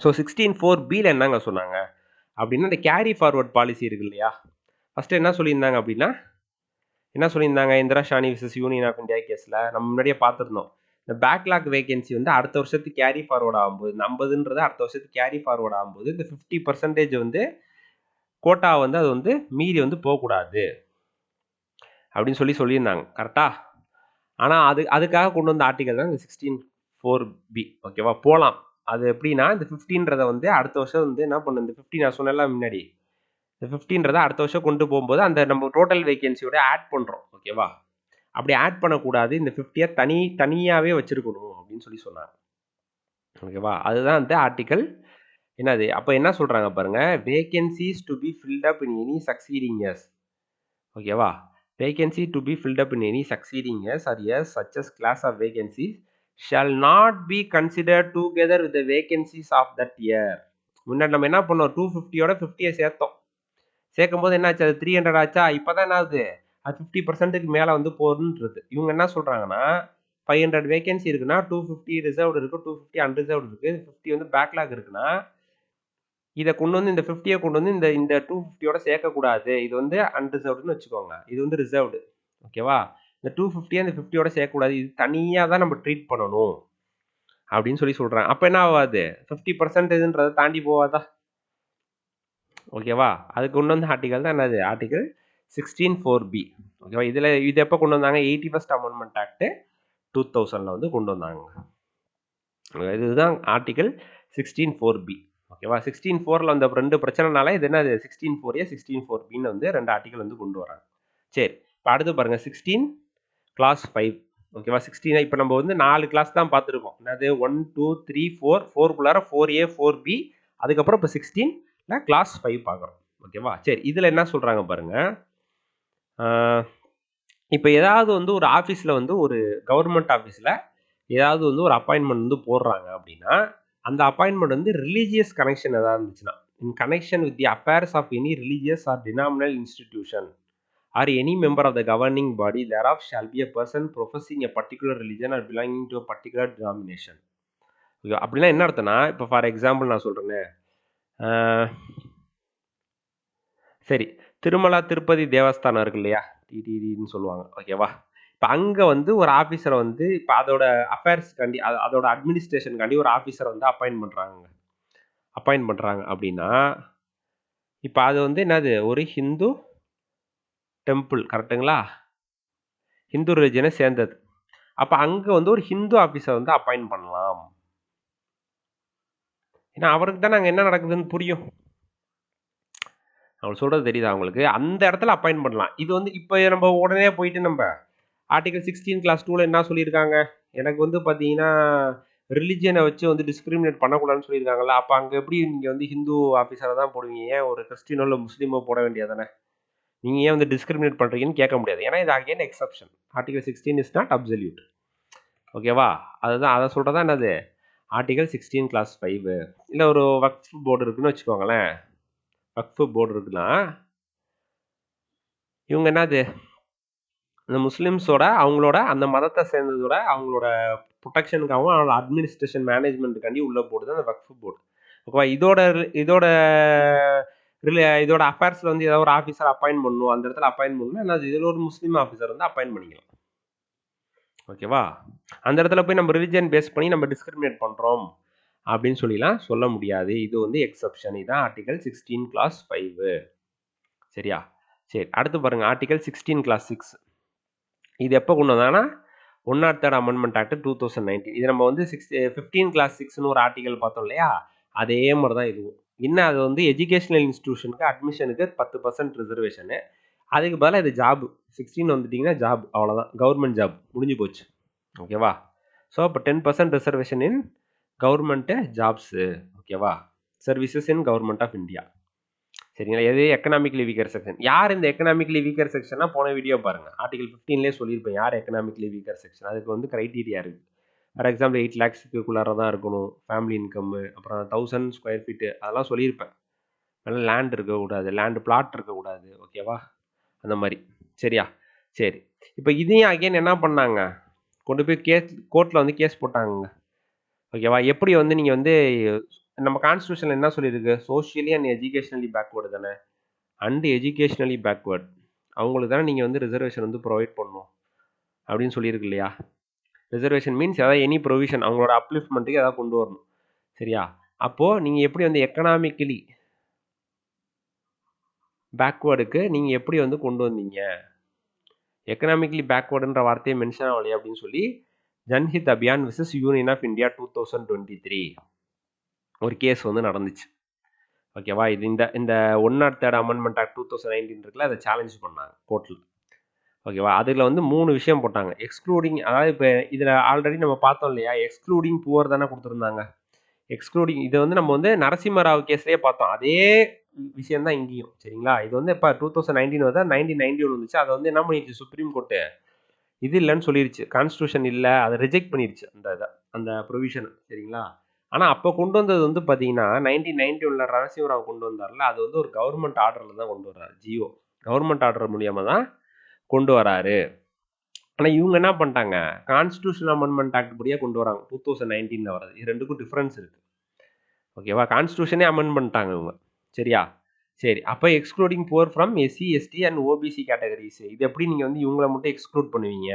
ஸோ 16(4)Bல என்னங்க சொன்னாங்க அப்படின்னா, இந்த கேரி ஃபார்வர்ட் பாலிசி இருக்கு இல்லையா. ஃபர்ஸ்ட் என்ன சொல்லியிருந்தாங்க அப்படின்னா, என்ன சொல்லியிருந்தாங்க, Indra Sawhney vs Union of India கேஸில் நம்ம முன்னாடியே பார்த்துருந்தோம். இந்த பேக்லாக் வேகன்சி வந்து அடுத்த வருஷத்துக்கு கேரி ஃபார்வர்ட் ஆகும்போது, 50ன்றது அடுத்த வருஷத்துக்கு கேரி ஃபார்வர்ட் ஆகும்போது இந்த 50% வந்து கோட்டா வந்து அது வந்து மீறி வந்து போகக்கூடாது அப்படின்னு சொல்லியிருந்தாங்க. கரெக்டா. ஆனால் அதுக்காக கொண்டு வந்த ஆர்டிகல் தான் இந்த 16(4)B. ஓகேவா. போகலாம். அது எப்படின்னா, இந்த 50ன்றதை வந்து அடுத்த வருஷம் வந்து என்ன பண்ணு, இந்த 50 நான் சொன்னேன்ல முன்னாடி, இந்த 50ன்றதை அடுத்த வருஷம் கொண்டு போகும்போது அந்த நம்ம டோட்டல் வேகன்சியோட ஆட் பண்ணுறோம். ஓகேவா. அப்படி ஆட் பண்ணக்கூடாது, இந்த 50-ஐ தனியாகவே வச்சிருக்கணும் அப்படின்னு சொன்னாங்க. ஓகேவா. அதுதான் வந்து ஆர்டிகல் என்னது. அப்போ என்ன சொல்கிறாங்க பாருங்க, vacancies to be filled up in any succeeding years. ஓகேவா. Vacancy to be filled up in any succeeding years or years such as class of vacancies shall not be considered together with the vacancies of that year. முன்னாடி நம்ம என்ன பண்ணோம், 250யோட 50-ஐ சேர்த்தோம். சேர்க்கும் போது என்ன ஆச்சு, அது 300 ஆச்சா. இப்போதான் என்ன ஆகுது, அது 50%க்கு மேலே வந்து போகுதுன்றது. இவங்க என்ன சொல்கிறாங்கன்னா, 500 வேகன்சி இருக்குன்னா 250 ரிசர்வ்டு இருக்குது, 250 அன்ரிசர்வ்டு இருக்குது, 50 வந்து பேக்லாக் இருக்குன்னா இதை கொண்டு வந்து இந்த 50-ஐ கொண்டு வந்து இந்த 250யோட சேர்க்கக்கூடாது. இது வந்து அன்ரிசர்வ்டுன்னு வச்சுக்கோங்க, இது வந்து ரிசர்வ்டு. ஓகேவா. இந்த 250-ஐ இந்த 50யோட சேர்க்கக்கூடாது, இது தனியாக தான் நம்ம ட்ரீட் பண்ணணும் அப்படின்னு சொல்கிறாங்க. அப்போ என்ன ஆகாது, 50%ன்றதை தாண்டி போகாதா. ஓகேவா. அது கொண்டு வந்த ஆர்டிகல் தான் என்னது, ஆர்டிகல் 16(4)B. ஓகேவா. இது எப்போ கொண்டு வந்தாங்க, 81st அமெண்ட்மெண்ட் ஆக்ட் 2000 வந்து கொண்டு வந்தாங்க. இதுதான் ஆர்டிகல் 16(4)B. ஓகேவா. 16(4)ல வந்த 2 பிரச்சனைனால இது என்னது, 16(4)A 16(4)Bன்னு வந்து 2 ஆர்டிகல் வந்து கொண்டு வராங்க. சரி, இப்போ அடுத்து பாருங்க 16 clause 5. ஓகேவா. 16 இப்போ நம்ம வந்து 4 கிளாஸ் தான் பார்த்துருக்கோம். என்னது 1 2 3 4, 4குள்ளார 4A 4B, அதுக்கப்புறம் இப்போ 16ல clause 5 பார்க்குறோம். ஓகேவா. சரி, இதில் என்ன சொல்கிறாங்க பாருங்க, இப்போ ஏதாவது வந்து ஒரு ஆஃபீஸில் வந்து ஒரு கவர்மெண்ட் ஆஃபீஸில் ஏதாவது வந்து ஒரு அப்பாயின்மெண்ட் வந்து போடுறாங்க அப்படின்னா, அந்த அப்பாயின்மெண்ட் வந்து ரிலீஜியஸ் கனெக்ஷன் ஏதாவது இருந்துச்சுன்னா, in connection with the affairs of any religious or denominational institution or any member of the governing body thereof shall be a person professing a particular religion or belonging to a particular denomination. அப்படின்னா என்ன அர்த்தம்னா, இப்போ for example நான் சொல்கிறேன்னு, சரி, திருமலா திருப்பதி தேவஸ்தானம் இருக்கு இல்லையா, டிடிடின்னு சொல்லுவாங்க. ஓகேவா. இப்போ அங்கே வந்து ஒரு ஆஃபீஸரை வந்து இப்போ அதோட அஃபேர்ஸ்க்காண்டி அதோட அட்மினிஸ்ட்ரேஷனுக்காண்டி ஒரு ஆஃபீஸரை வந்து அப்பாயின்ட் பண்ணுறாங்க. அப்பாயிண்ட் பண்ணுறாங்க அப்படின்னா, இப்போ அது வந்து என்னது, ஒரு ஹிந்து டெம்பிள் கரெக்டுங்களா, ஹிந்து ரிலிஜனை சேர்ந்தது. அப்போ அங்கே வந்து ஒரு ஹிந்து ஆஃபீஸர் வந்து அப்பாயிண்ட் பண்ணலாம். ஏன்னா அவருக்கு தான் அங்கே என்ன நடக்குதுன்னு புரியும். அவங்க சொல்கிறது தெரியுதா அவங்களுக்கு? அந்த இடத்துல அப்பாயிண்ட் பண்ணலாம். இது வந்து இப்போ நம்ம உடனே போயிட்டு நம்ம ஆர்டிகல் 16 கிளாஸ் 2ல என்ன சொல்லியிருக்காங்க, எனக்கு வந்து பார்த்தீங்கன்னா ரிலிஜியனை வச்சு வந்து டிஸ்கிரிமினேட் பண்ணக்கூடாதுன்னு சொல்லியிருக்காங்கல்ல. அப்போ அங்கே எப்படி நீங்கள் வந்து ஹிந்து ஆஃபீஸரை தான் போடுவீங்க, ஏன் ஒரு கிறிஸ்டினோ இல்லை முஸ்லீமோ போட வேண்டியதானே? நீங்கள் ஏன் வந்து டிஸ்கிரிமினேட் பண்ணுறீங்கன்னு கேட்க முடியாது. ஏன்னா இது again exception. Article 16 is not absolute. ஓகேவா? அதுதான் அதை சொல்கிறதா என்னது, ஆர்டிகல் 16 கிளாஸ் 5. இல்லை ஒரு வக்ஃப் போர்டு இருக்குன்னு வச்சுக்கோங்களேன். வக்ஃப் போர்டு இருக்குன்னா இவங்க என்னது, இந்த முஸ்லிம்ஸோட அவங்களோட அந்த மதத்தை சேர்ந்ததோட அவங்களோட ப்ரொடெக்ஷனுக்காகவும் அவங்களோட அட்மினிஸ்ட்ரேஷன் மேனேஜ்மெண்ட்டுக்காண்டி உள்ள போர்டு தான் அந்த வக்ஃப் போர்டு. ஓகேவா? இதோட இதோட அஃபேர்ஸில் வந்து ஏதாவது ஒரு ஆஃபீஸர் அப்பாயிண்ட் பண்ணணும், அந்த இடத்துல அப்பாயிண்ட் பண்ணணும், என்னது இதில் ஒரு முஸ்லீம் ஆஃபீஸர் வந்து அப்பாயிண்ட் பண்ணிக்கலாம். ஓகேவா? அந்த இடத்துல போய் நம்ம ரிலிஜன் பேஸ் பண்ணி நம்ம டிஸ்கிரிமினேட் பண்ணுறோம் அப்படின்னு சொல்லிலாம் சொல்ல முடியாது. இது வந்து எக்ஸப்ஷன். இதுதான் ஆர்டிகல் 16 கிளாஸ் 5. சரியா? சரி, அடுத்து பாருங்க ஆர்டிகல் 16 கிளாஸ் 6. இது எப்போ கொண்டு வந்தாங்கன்னா 103rd அமெண்ட்மெண்ட் ஆக்ட் 2019. இது நம்ம வந்து 15 கிளாஸ் 6ன்னு ஒரு ஆர்டிகல் பார்த்தோம் இல்லையா, அதே மாதிரி தான் இதுவும். இன்னும் அது வந்து எஜுகேஷனல் இன்ஸ்டிடியூஷனுக்கு அட்மிஷனுக்கு 10% ரிசர்வேஷனு. அதுக்கு பதிலாக இது ஜாப் 16 வந்துட்டிங்கன்னா ஜாப், அவ்வளோதான், கவர்மெண்ட் ஜாப் முடிஞ்சு போச்சு. ஓகேவா? ஸோ அப்போ 10% ரிசர்வேஷன் இன் கவர்மெண்ட்டு ஜாப்ஸு. ஓகேவா? Services in government of India. சரிங்களா? எது எக்கனாமிக்லி வீக்கர் செக்ஷன். யார் இந்த எக்கனாமிக்லி வீக்கர் செக்ஷனா போன வீடியோ பாருங்க, ஆர்டிகல் 15லேயே சொல்லியிருப்பேன் யார் எக்கனாமிக்லி வீக்கர் செக்ஷன். அதுக்கு வந்து கிரைட்டீரியா இருக்குது. ஃபார் எக்ஸாம்பிள் 8 lakhsக்குள்ளார தான் இருக்கணும் ஃபேமிலி இன்கம்மு, அப்புறம் 1000 ஸ்கொயர் ஃபீட்டு, அதெல்லாம் சொல்லியிருப்பேன். நல்லா லேண்ட் இருக்கக்கூடாது, லேண்டு பிளாட் இருக்கக்கூடாது. ஓகேவா? அந்த மாதிரி. சரியா? சரி, இப்போ இதையும் அகைன் என்ன பண்ணாங்க, கொண்டு போய் கோர்ட்டில் வந்து கேஸ் போட்டாங்க. ஓகேவா? எப்படி வந்து நீங்கள் வந்து நம்ம கான்ஸ்டியூஷனில் என்ன சொல்லியிருக்கு, சோஷியலி அண்ட் எஜுகேஷனலி பேக்வேர்டு தானே, அண்ட் எஜுகேஷனலி பேக்வேர்ட் அவங்களுக்கு தானே நீங்கள் வந்து ரிசர்வேஷன் வந்து ப்ரொவைட் பண்ணணும் அப்படின்னு சொல்லியிருக்கு இல்லையா? ரிசர்வேஷன் மீன்ஸ் ஏதாவது எனி ப்ரொவிஷன் அவங்களோட அப்லிஃப்ட்மெண்ட்டுக்கு ஏதாவது கொண்டு வரணும். சரியா? அப்போது நீங்கள் எப்படி வந்து எக்கனாமிக்கலி பேக்வேர்டுக்கு நீங்கள் எப்படி வந்து கொண்டு வந்தீங்க, எக்கனாமிக்கலி பேக்வேர்டுன்ற வார்த்தையை மென்ஷன் ஆகலையே அப்படின்னு சொல்லி Janhit Abhiyan versus union of India 2023 ஒரு கேஸ் வந்து நடந்துச்சு. ஓகேவா? இது இந்த 103rd அமெண்ட்மெண்ட் ஆக்ட் 2019 இருக்குல்ல, அதை சேலஞ்ச் பண்ணாங்க கோர்ட்டில். ஓகேவா? அதில் வந்து 3 விஷயம் போட்டாங்க. எக்ஸ்க்ளூடிங், அதாவது இப்போ இதில் ஆல்ரெடி நம்ம பார்த்தோம் இல்லையா, எக்ஸ்க்ளூடிங் புவர் தானே கொடுத்துருந்தாங்க. எக்ஸ்க்ளூடிங் இதை வந்து நம்ம வந்து நரசிம்மராவ் கேஸ்லேயே பார்த்தோம், அதே விஷயம் தான் இங்கேயும். சரிங்களா? இது வந்து இப்போ 2019 வந்து 1991 வந்துச்சு. அதை வந்து என்ன பண்ணிடுச்சு சுப்ரீம் கோர்ட்டு, இது இல்லைன்னு சொல்லிருச்சு, கான்ஸ்டியூஷன் இல்லை, அதை ரிஜெக்ட் பண்ணிடுச்சு அந்த ப்ரொவிஷன். சரிங்களா? ஆனால் அப்போ கொண்டு வந்தது வந்து பார்த்தீங்கன்னா 1991 நரசிம்மராவ் கொண்டு வந்தார்ல, அது வந்து ஒரு கவர்மெண்ட் ஆர்டரில் தான் கொண்டு வர்றாரு. ஜியோ கவர்மெண்ட் ஆர்டர் மூலியமாக தான் கொண்டு வராரு. ஆனால் இவங்க என்ன பண்ணிட்டாங்க, கான்ஸ்டியூஷன் அமெண்ட்மெண்ட் ஆக்ட் படியாக கொண்டு வராங்க 2019 வர்றது. இது ரெண்டுக்கும் டிஃப்ரென்ஸ் இருக்குது. ஓகேவா? கான்ஸ்டியூஷனே அமெண்ட் பண்ணிட்டாங்க இவங்க. சரியா? சரி, அப்போ excluding poor from SC ST and OBC categories, இது எப்படி நீங்கள் வந்து இவங்களை மட்டும் எக்ஸ்க்ளூட் பண்ணுவீங்க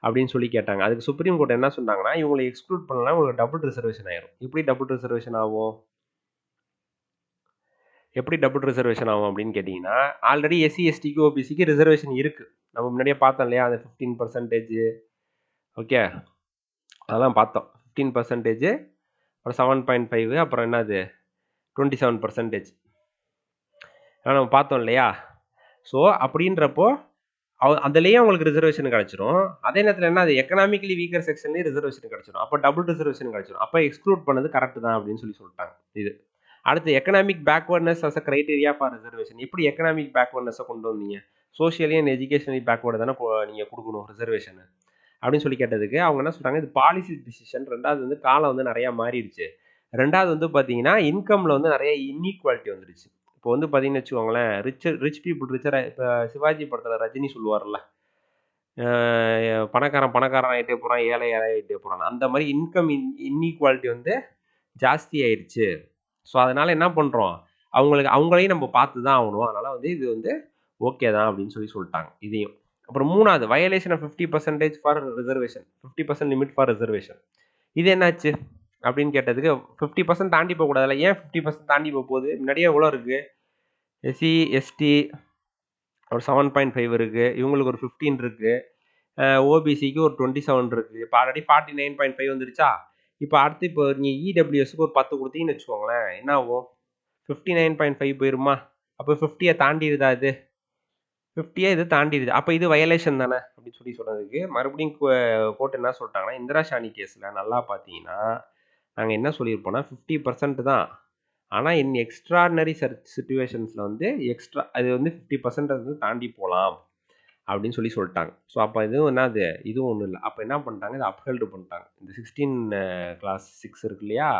அப்படின்னு சொல்லி கேட்டாங்க. அதுக்கு சுப்ரீம் கோர்ட் என்ன சொன்னாங்கன்னா, இவங்களை எக்ஸ்க்ளூட் பண்ணலாம் உங்களுக்கு டபுள் ரிசர்வேஷன் ஆயிரும். எப்படி டபுள் ரிசர்வேஷன் ஆகும், எப்படி டபுள் ரிசர்வேஷன் ஆகும் அப்படின்னு கேட்டிங்கன்னா, ஆல்ரெடி எஸ்சி எஸ்டிக்கு ஓபிசிக்கு ரிசர்வேஷன் இருக்குது. நம்ம முன்னாடியே பார்த்தோம் இல்லையா, அந்த 15%. ஓகே, அதெல்லாம் பார்த்தோம். 15%, அப்புறம் 7.5, அப்புறம் என்னது 27%. ஆனால் நம்ம பார்த்தோம் இல்லையா. ஸோ அப்படின்றப்போ அதுலேயே உங்களுக்கு ரிசர்வேஷன் கிடச்சிரும். அதே நேரத்தில் என்ன, அது எக்கனாமிக்கலி வீக்கர் செக்ஷன்லேயே ரிசர்வேஷன் கிடச்சிரும். அப்போ டபுள் ரிசர்வேஷன் கிடச்சிரும். அப்போ எக்ஸ்க்ளூட் பண்ணது கரெக்ட் தான் அப்படின்னு சொல்லிட்டாங்க. இது அடுத்து economic backwardness as a criteria for reservation. எப்படி எக்கனாமிக் பேக்வர்ட்னஸை கொண்டு வந்தீங்க, சோஷியலி அண்ட் எஜுகேஷனலி பேக்வர்டு தானே நீங்கள் கொடுக்கணும் ரிசர்வேஷன் அப்படின்னு சொல்லி கேட்டதுக்கு அவங்க என்ன சொல்கிறாங்க, இது பாலிசி டிசிஷன். ரெண்டாவது வந்து காலம் வந்து நிறையா மாறிடுச்சு. ரெண்டாவது வந்து பார்த்தீங்கன்னா இன்கமில் வந்து நிறைய இன்இக்வாலிட்டி வந்துடுச்சு. இப்போ வந்து பார்த்தீங்கன்னு வச்சுக்கோங்களேன், ரிச் பீப்புள் ரிச்சராக, இப்போ சிவாஜி படத்தில் ரஜினி சொல்லுவார்ல, பணக்காரன் ஆகிட்டே போகிறான், ஏழை ஆகிட்டே போகிறான். அந்த மாதிரி இன்கம் இன்இக்வாலிட்டி வந்து ஜாஸ்தி ஆயிடுச்சு. ஸோ அதனால் என்ன பண்ணுறோம், அவங்களையும் நம்ம பார்த்து தான் ஆகணும். அதனால் வந்து இது வந்து ஓகே தான் அப்படின்னு சொல்லிட்டாங்க இதையும். அப்புறம் மூணாவது, violation of 50% for reservation, 50% limit for reservation. இது என்னாச்சு அப்படின்னு கேட்டதுக்கு 50% தாண்டி போகக்கூடாதுல்ல. ஏன் 50% தாண்டி போகுது? முன்னாடியே எவ்வளோ இருக்குது? எஸ்சி எஸ்டி ஒரு 7.5 இருக்குது, இவங்களுக்கு ஒரு 15 இருக்குது, ஓபிசிக்கு ஒரு 27 இருக்குது. இப்போ ஆல்ரெடி 49.5 வந்துருச்சா? இப்போ அடுத்து இப்போ நீங்கள் இடபிள்யூஎஸ்க்கு ஒரு 10 கொடுத்தீங்கன்னு வச்சுக்கோங்களேன், என்ன ஆகும்? 59.5 போயிருமா? அப்போ 50யை தாண்டிடுதா இது? 50யே இது தாண்டிடுது. அப்போ இது வயலேஷன் தானே அப்படின்னு சொல்லி சொன்னதுக்கு மறுபடியும் கோர்ட் என்ன சொல்லிட்டாங்கன்னா, இந்திரா ஷானி கேஸில் நல்லா பார்த்தீங்கன்னா நாங்கள் என்ன சொல்லியிருப்போம்னா 50% தான். ஆனால் இன் எக்ஸ்ட்ராடினரி சிச்சுவேஷன்ஸில் வந்து எக்ஸ்ட்ரா அது வந்து 50% வந்து தாண்டி போகலாம் அப்படின்னு சொல்லிட்டாங்க. ஸோ அப்போ இதுவும் என்னது, இதுவும் ஒன்றும் இல்லை. அப்போ என்ன பண்ணிட்டாங்க, இதை அப்ஹெல்டு பண்ணிட்டாங்க. இந்த 16 கிளாஸ் 6 இருக்கு இல்லையா,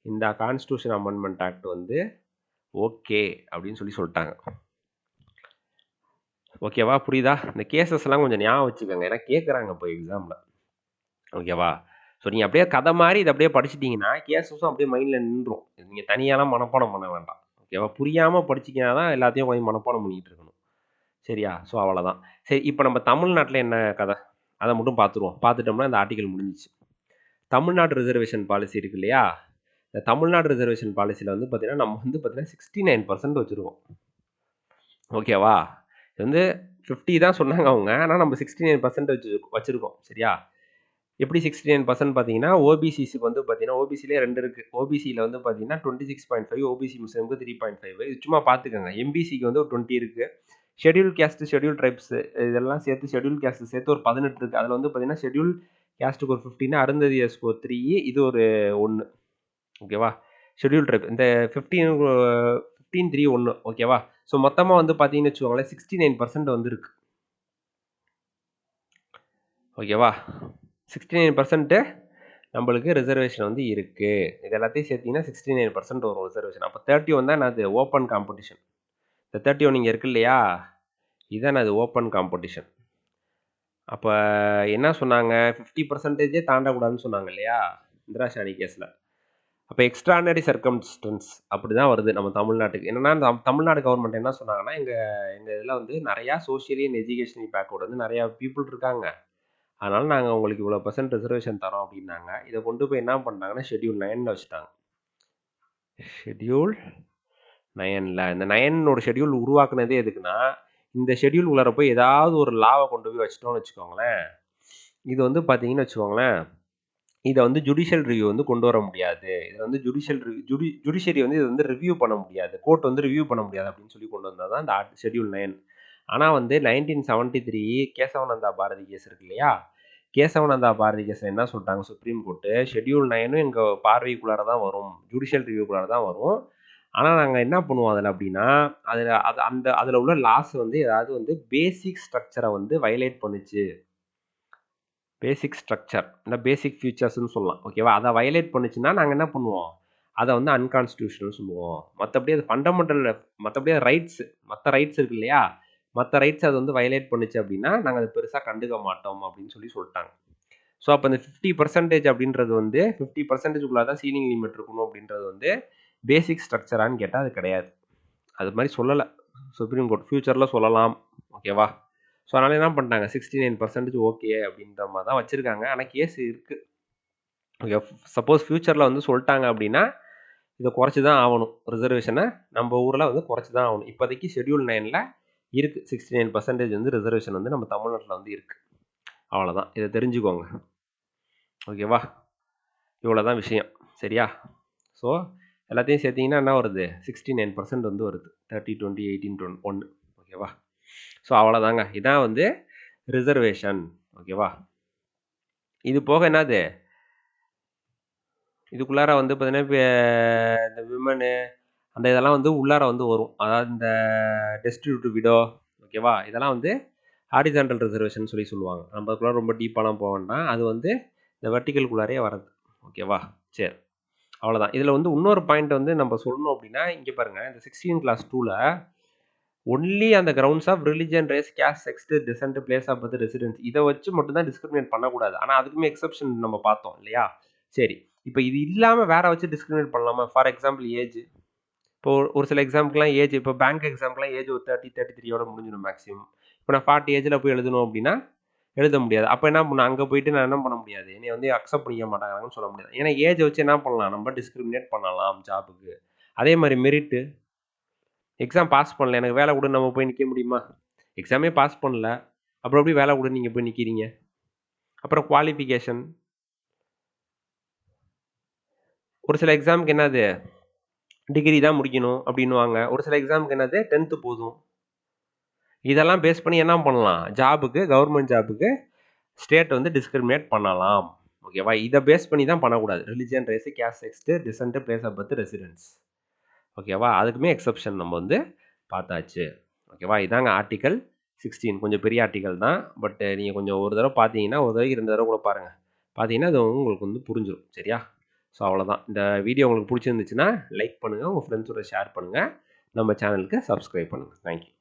இந்த கான்ஸ்டியூஷன் அமெண்ட்மெண்ட் ஆக்ட் வந்து ஓகே அப்படின்னு சொல்லிட்டாங்க. ஓகேவா? புரியுதா? இந்த கேசஸ்லாம் கொஞ்சம் ஞாபகம் வச்சுக்கோங்க, ஏன்னா கேட்குறாங்க இப்போ எக்ஸாமில். ஓகேவா? ஸோ நீங்கள் அப்படியே கதை மாதிரி இதை அப்படியே படிச்சிட்டிங்கன்னா கேசஸும் அப்படியே மைண்டில் நின்றும். நீங்கள் தனியாலாம் மனப்பாடம் பண்ண வேண்டாம். ஓகேவா? புரியாமல் படிச்சிங்கன்னா தான் எல்லாத்தையும் கொஞ்சம் மனப்பாடம் பண்ணிக்கிட்டு இருக்கணும். சரியா? ஸோ அவ்வளோதான். சரி, இப்போ நம்ம தமிழ்நாட்டில் என்ன கதை அதை மட்டும் பார்த்துருவோம். பார்த்துட்டோம்னா இந்த ஆர்டிகல் முடிஞ்சிச்சு. தமிழ்நாடு ரிசர்வேஷன் பாலிசி இருக்கு இல்லையா, இந்த தமிழ்நாடு ரிசர்வேஷன் பாலிசியில் வந்து பார்த்தீங்கன்னா நம்ம வந்து பார்த்தீங்கன்னா 69% வச்சுருக்கோம். ஓகேவா? இது வந்து 50 தான் சொன்னாங்க அவங்க, ஆனால் நம்ம 69% வச்சுருக்கோம். சரியா? எப்படி 69% பார்த்தீங்கன்னா ஓபிசிஸுக்கு வந்து பார்த்தீங்கன்னா ஓபிசிலே 2 இருக்குது. ஓபிசியில் வந்து பார்த்தீங்கன்னா 26.5, ஓபிசி முஸ்லீமுக்கு 3.5. இது சும்மா பார்த்துக்கோங்க. எம்பிசிக்கு வந்து ஒரு 20 இருக்குது. ஷெட்யூல் கேஸ்ட், ஷெட்யூல் ட்ரைப்ஸ் இதெல்லாம் சேர்த்து ஷெட்யூல் கேஸ்ட் சேர்த்து ஒரு 18 இருக்குது. அதில் வந்து பார்த்தீங்கன்னா ஷெட்யூல் கேஸ்ட்டுக்கு ஒரு 15, அருந்ததியர்ஸ்க்கு ஒரு 3, இது ஒரு 1. ஓகேவா? ஷெட்யூல் ட்ரைப் இந்த 15 3 1. ஓகேவா? ஸோ மொத்தமாக வந்து பார்த்தீங்கன்னு வச்சுக்கோங்களேன் 69% வந்து இருக்கு. ஓகேவா? 69% நம்மளுக்கு ரிசர்வேஷன் வந்து இருக்குது. இது எல்லாத்தையும் சேர்த்திங்கன்னா 69% வரும் ரிசர்வேஷன். அப்போ 31 தான் அது ஓப்பன் காம்படிஷன். இந்த 31 இங்கே இருக்கு இல்லையா, இதுதான் அது ஓப்பன் காம்படிஷன். அப்போ என்ன சொன்னாங்க, 50%ஏ தாண்டக்கூடாதுன்னு சொன்னாங்க இல்லையா இந்திரா ஷானி கேஸில். அப்போ எக்ஸ்ட்ரானரி சர்க்கம்ஸ்டன்ஸ் அப்படி தான் வருது நம்ம தமிழ்நாட்டுக்கு. என்னென்னா தமிழ்நாடு கவர்மெண்ட் என்ன சொன்னாங்கன்னா, எங்கள் இதில் வந்து நிறையா சோஷியலி அண்ட் எஜுகேஷனல் பேக்வர்டு வந்து நிறையா பீப்புள் இருக்காங்க, அதனால் நாங்கள் உங்களுக்கு இவ்வளோ % ரிசர்வேஷன் தரோம் அப்படின்னாங்க. இதை கொண்டு போய் என்ன பண்ணாங்கன்னா ஷெட்யூல் 9ல் வச்சுட்டாங்க. ஷெட்யூல் 9ல் இந்த 9 ஷெட்யூல் உருவாக்குனதே எதுக்குன்னா, இந்த ஷெட்யூல் உள்ளார போய் ஏதாவது ஒரு லாவை கொண்டு போய் வச்சிட்டோம்னு வச்சுக்கோங்களேன், இது வந்து பார்த்தீங்கன்னு வச்சுக்கோங்களேன், இதை வந்து ஜுடிஷியல் ரிவ்யூ வந்து கொண்டு வர முடியாது. இதை வந்து ஜுடிஷியரி வந்து இதை வந்து ரிவ்யூ பண்ண முடியாது, கோர்ட் வந்து ரிவ்யூ பண்ண முடியாது அப்படின்னு சொல்லி கொண்டு வந்தால் தான் இந்த ஷெட்யூல் 9. ஆனால் வந்து 1973 கேசவானந்தா பாரதி கேஸ் இருக்கு இல்லையா, கேசவானந்தா பாரதி கேஸில் என்ன சொல்லிட்டாங்க சுப்ரீம் கோர்ட்டு, ஷெட்யூல் 9 எங்கள் பார்வைக்குள்ளார தான் வரும், ஜுடிஷியல் ரிவ்யூக்குள்ளார தான் வரும். ஆனால் நாங்கள் என்ன பண்ணுவோம் அதில் அப்படின்னா, அதில் உள்ள லாஸ் வந்து ஏதாவது வந்து பேசிக் ஸ்ட்ரக்சரை வந்து வயலேட் பண்ணுச்சு, பேசிக் ஸ்ட்ரக்சர் இல்லை பேசிக் ஃபியூச்சர்ஸ்னு சொல்லலாம். ஓகேவா? அதை வயலேட் பண்ணுச்சுன்னா நாங்கள் என்ன பண்ணுவோம், அதை வந்து அன்கான்ஸ்டியூஷனல் சொல்லுவோம். மற்றபடி அது ஃபண்டமெண்டல், மற்றபடி அது ரைட்ஸ், மற்ற ரைட்ஸ் இருக்கு இல்லையா, மற்ற ரைட்ஸ் அது வந்து வயலேட் பண்ணுச்சு அப்படின்னா நாங்கள் அதை பெருசாக கண்டுக்க மாட்டோம் அப்படின்னு சொல்லிட்டாங்க. ஸோ அப்போ இந்த 50% அப்படின்றது வந்து 50%க்குள்ளே தான் சீலிங் லிமிட் இருக்கணும் அப்படின்றது வந்து பேசிக் ஸ்ட்ரக்சரான்னு கேட்டால் அது கிடையாது. அது மாதிரி சொல்லலை சுப்ரீம் கோர்ட், ஃபியூச்சரில் சொல்லலாம். ஓகேவா? ஸோ அதனால் என்ன பண்ணிட்டாங்க 69% ஓகே அப்படின்ற மாதிரி தான் வச்சுருக்காங்க. ஆனால் கேஸ் இருக்குது. ஓகே, சப்போஸ் ஃபியூச்சரில் வந்து சொல்லிட்டாங்க அப்படின்னா இதை குறைச்சி தான் ஆகணும், ரிசர்வேஷனை நம்ம ஊரில் வந்து குறைச்சி தான் ஆகணும். இப்போதைக்கு ஷெட்யூல் 9ல் இருக்குது 69% வந்து ரிசர்வேஷன் வந்து நம்ம தமிழ்நாட்டில் வந்து இருக்குது. அவ்வளோதான், இதை தெரிஞ்சுக்கோங்க. ஓகேவா? இவ்வளோ தான் விஷயம். சரியா? ஸோ எல்லாத்தையும் சேர்த்திங்கன்னா என்ன வருது, 69% வந்து வருது. 30, 20, 18, 1. ஓகேவா? ஸோ அவ்வளோதாங்க, இதான் வந்து ரிசர்வேஷன். ஓகேவா? இது போக என்னது, இதுக்குள்ளார வந்து பார்த்தீங்கன்னா இப்போ இந்த விமனு அந்த இதெல்லாம் வந்து உள்ளார வந்து வரும். அதாவது இந்த டெஸ்டிடியூட் விடோ, ஓகேவா, இதெல்லாம் வந்து ஹாரிசான்டல் ரிசர்வேஷன் சொல்லி சொல்லுவாங்க. நம்ம அதுக்குள்ளார ரொம்ப டீப்பாலாம் போக வேண்டாம், அது வந்து இந்த வெர்டிக்கலுக்குள்ளாரே வரது. ஓகேவா? சரி, அவ்வளோதான். இதில் வந்து இன்னொரு பாயிண்ட் வந்து நம்ம சொல்லணும் அப்படின்னா, இங்கே பாருங்கள், இந்த 16 கிளாஸ் 2ல் ஒன்லி அந்த grounds of religion, race, caste, sex, descent, place of birth, residence இதை வச்சு மட்டும் தான் டிஸ்கிரிமினேட் பண்ணக்கூடாது. ஆனால் அதுக்குமே எக்ஸப்ஷன் நம்ம பார்த்தோம் இல்லையா? சரி, இப்போ இது இல்லாமல் வேற வச்சு டிஸ்கிரிமினேட் பண்ணலாமா? For example age. இப்போ ஒரு சில எக்ஸாமுக்குலாம் ஏஜ், இப்போ பேங்க் எக்ஸாமுக்குலாம் ஏஜ் ஒரு 30, 33யோட முடிஞ்சிடும் மேக்ஸிமம். இப்போ நான் 40 ஏஜில் போய் எழுதணும் அப்படின்னா எழுத முடியாது. அப்போ என்ன பண்ண அங்கே போயிட்டு நான் என்ன பண்ண முடியாது, என்னை வந்து அக்செப்ட் பண்ணிக்க மாட்டாங்கன்னு சொல்ல முடியாது. ஏன்னா ஏஜ் வச்சு என்ன பண்ணலாம், நம்ம டிஸ்கிரிமினேட் பண்ணலாம் ஜாபுக்கு. அதே மாதிரி மெரிட்டு, எக்ஸாம் பாஸ் பண்ணல எனக்கு வேலை கொடுன்னு நம்ம போய் நிற்க முடியுமா? எக்ஸாமே பாஸ் பண்ணல, அப்புறம் எப்படி வேலை கொடுன்னு நீங்கள் போய் நிற்கிறீங்க? அப்புறம் குவாலிஃபிகேஷன், ஒரு சில எக்ஸாமுக்கு என்னது டிகிரி தான் முடிக்கணும் அப்படின்னுவாங்க. ஒரு சில எக்ஸாமுக்கு என்னது 10th போதும். இதெல்லாம் பேஸ் பண்ணி என்ன பண்ணலாம், ஜாபுக்கு, கவர்மெண்ட் ஜாபுக்கு ஸ்டேட் வந்து டிஸ்கிரிமினேட் பண்ணலாம். ஓகேவா? இதை பேஸ் பண்ணி தான் பண்ணக்கூடாது. Religion, race, caste, sex, descent, place of birth, residence. ஓகேவா? அதுக்குமே எக்ஸப்ஷன் நம்ம வந்து பார்த்தாச்சு. ஓகேவா? இதாங்க ஆர்டிகல் 16. கொஞ்சம் பெரிய ஆர்டிகல் தான். பட் நீங்கள் கொஞ்சம் ஒரு தடவை பார்த்தீங்கன்னா, ஒரு தடவைக்கு 2 தடவை கூட பாருங்கள். பார்த்தீங்கன்னா அது உங்களுக்கு வந்து புரிஞ்சிடும். சரியா? ஸோ அவ்வளோதான். இந்த வீடியோ உங்களுக்கு பிடிச்சிருந்துச்சுன்னா லைக் பண்ணுங்கள், உங்கள் ஃப்ரெண்ட்ஸோட ஷேர் பண்ணுங்கள், நம்ம சேனலுக்கு சப்ஸ்கிரைப் பண்ணுங்கள். தேங்க்யூ.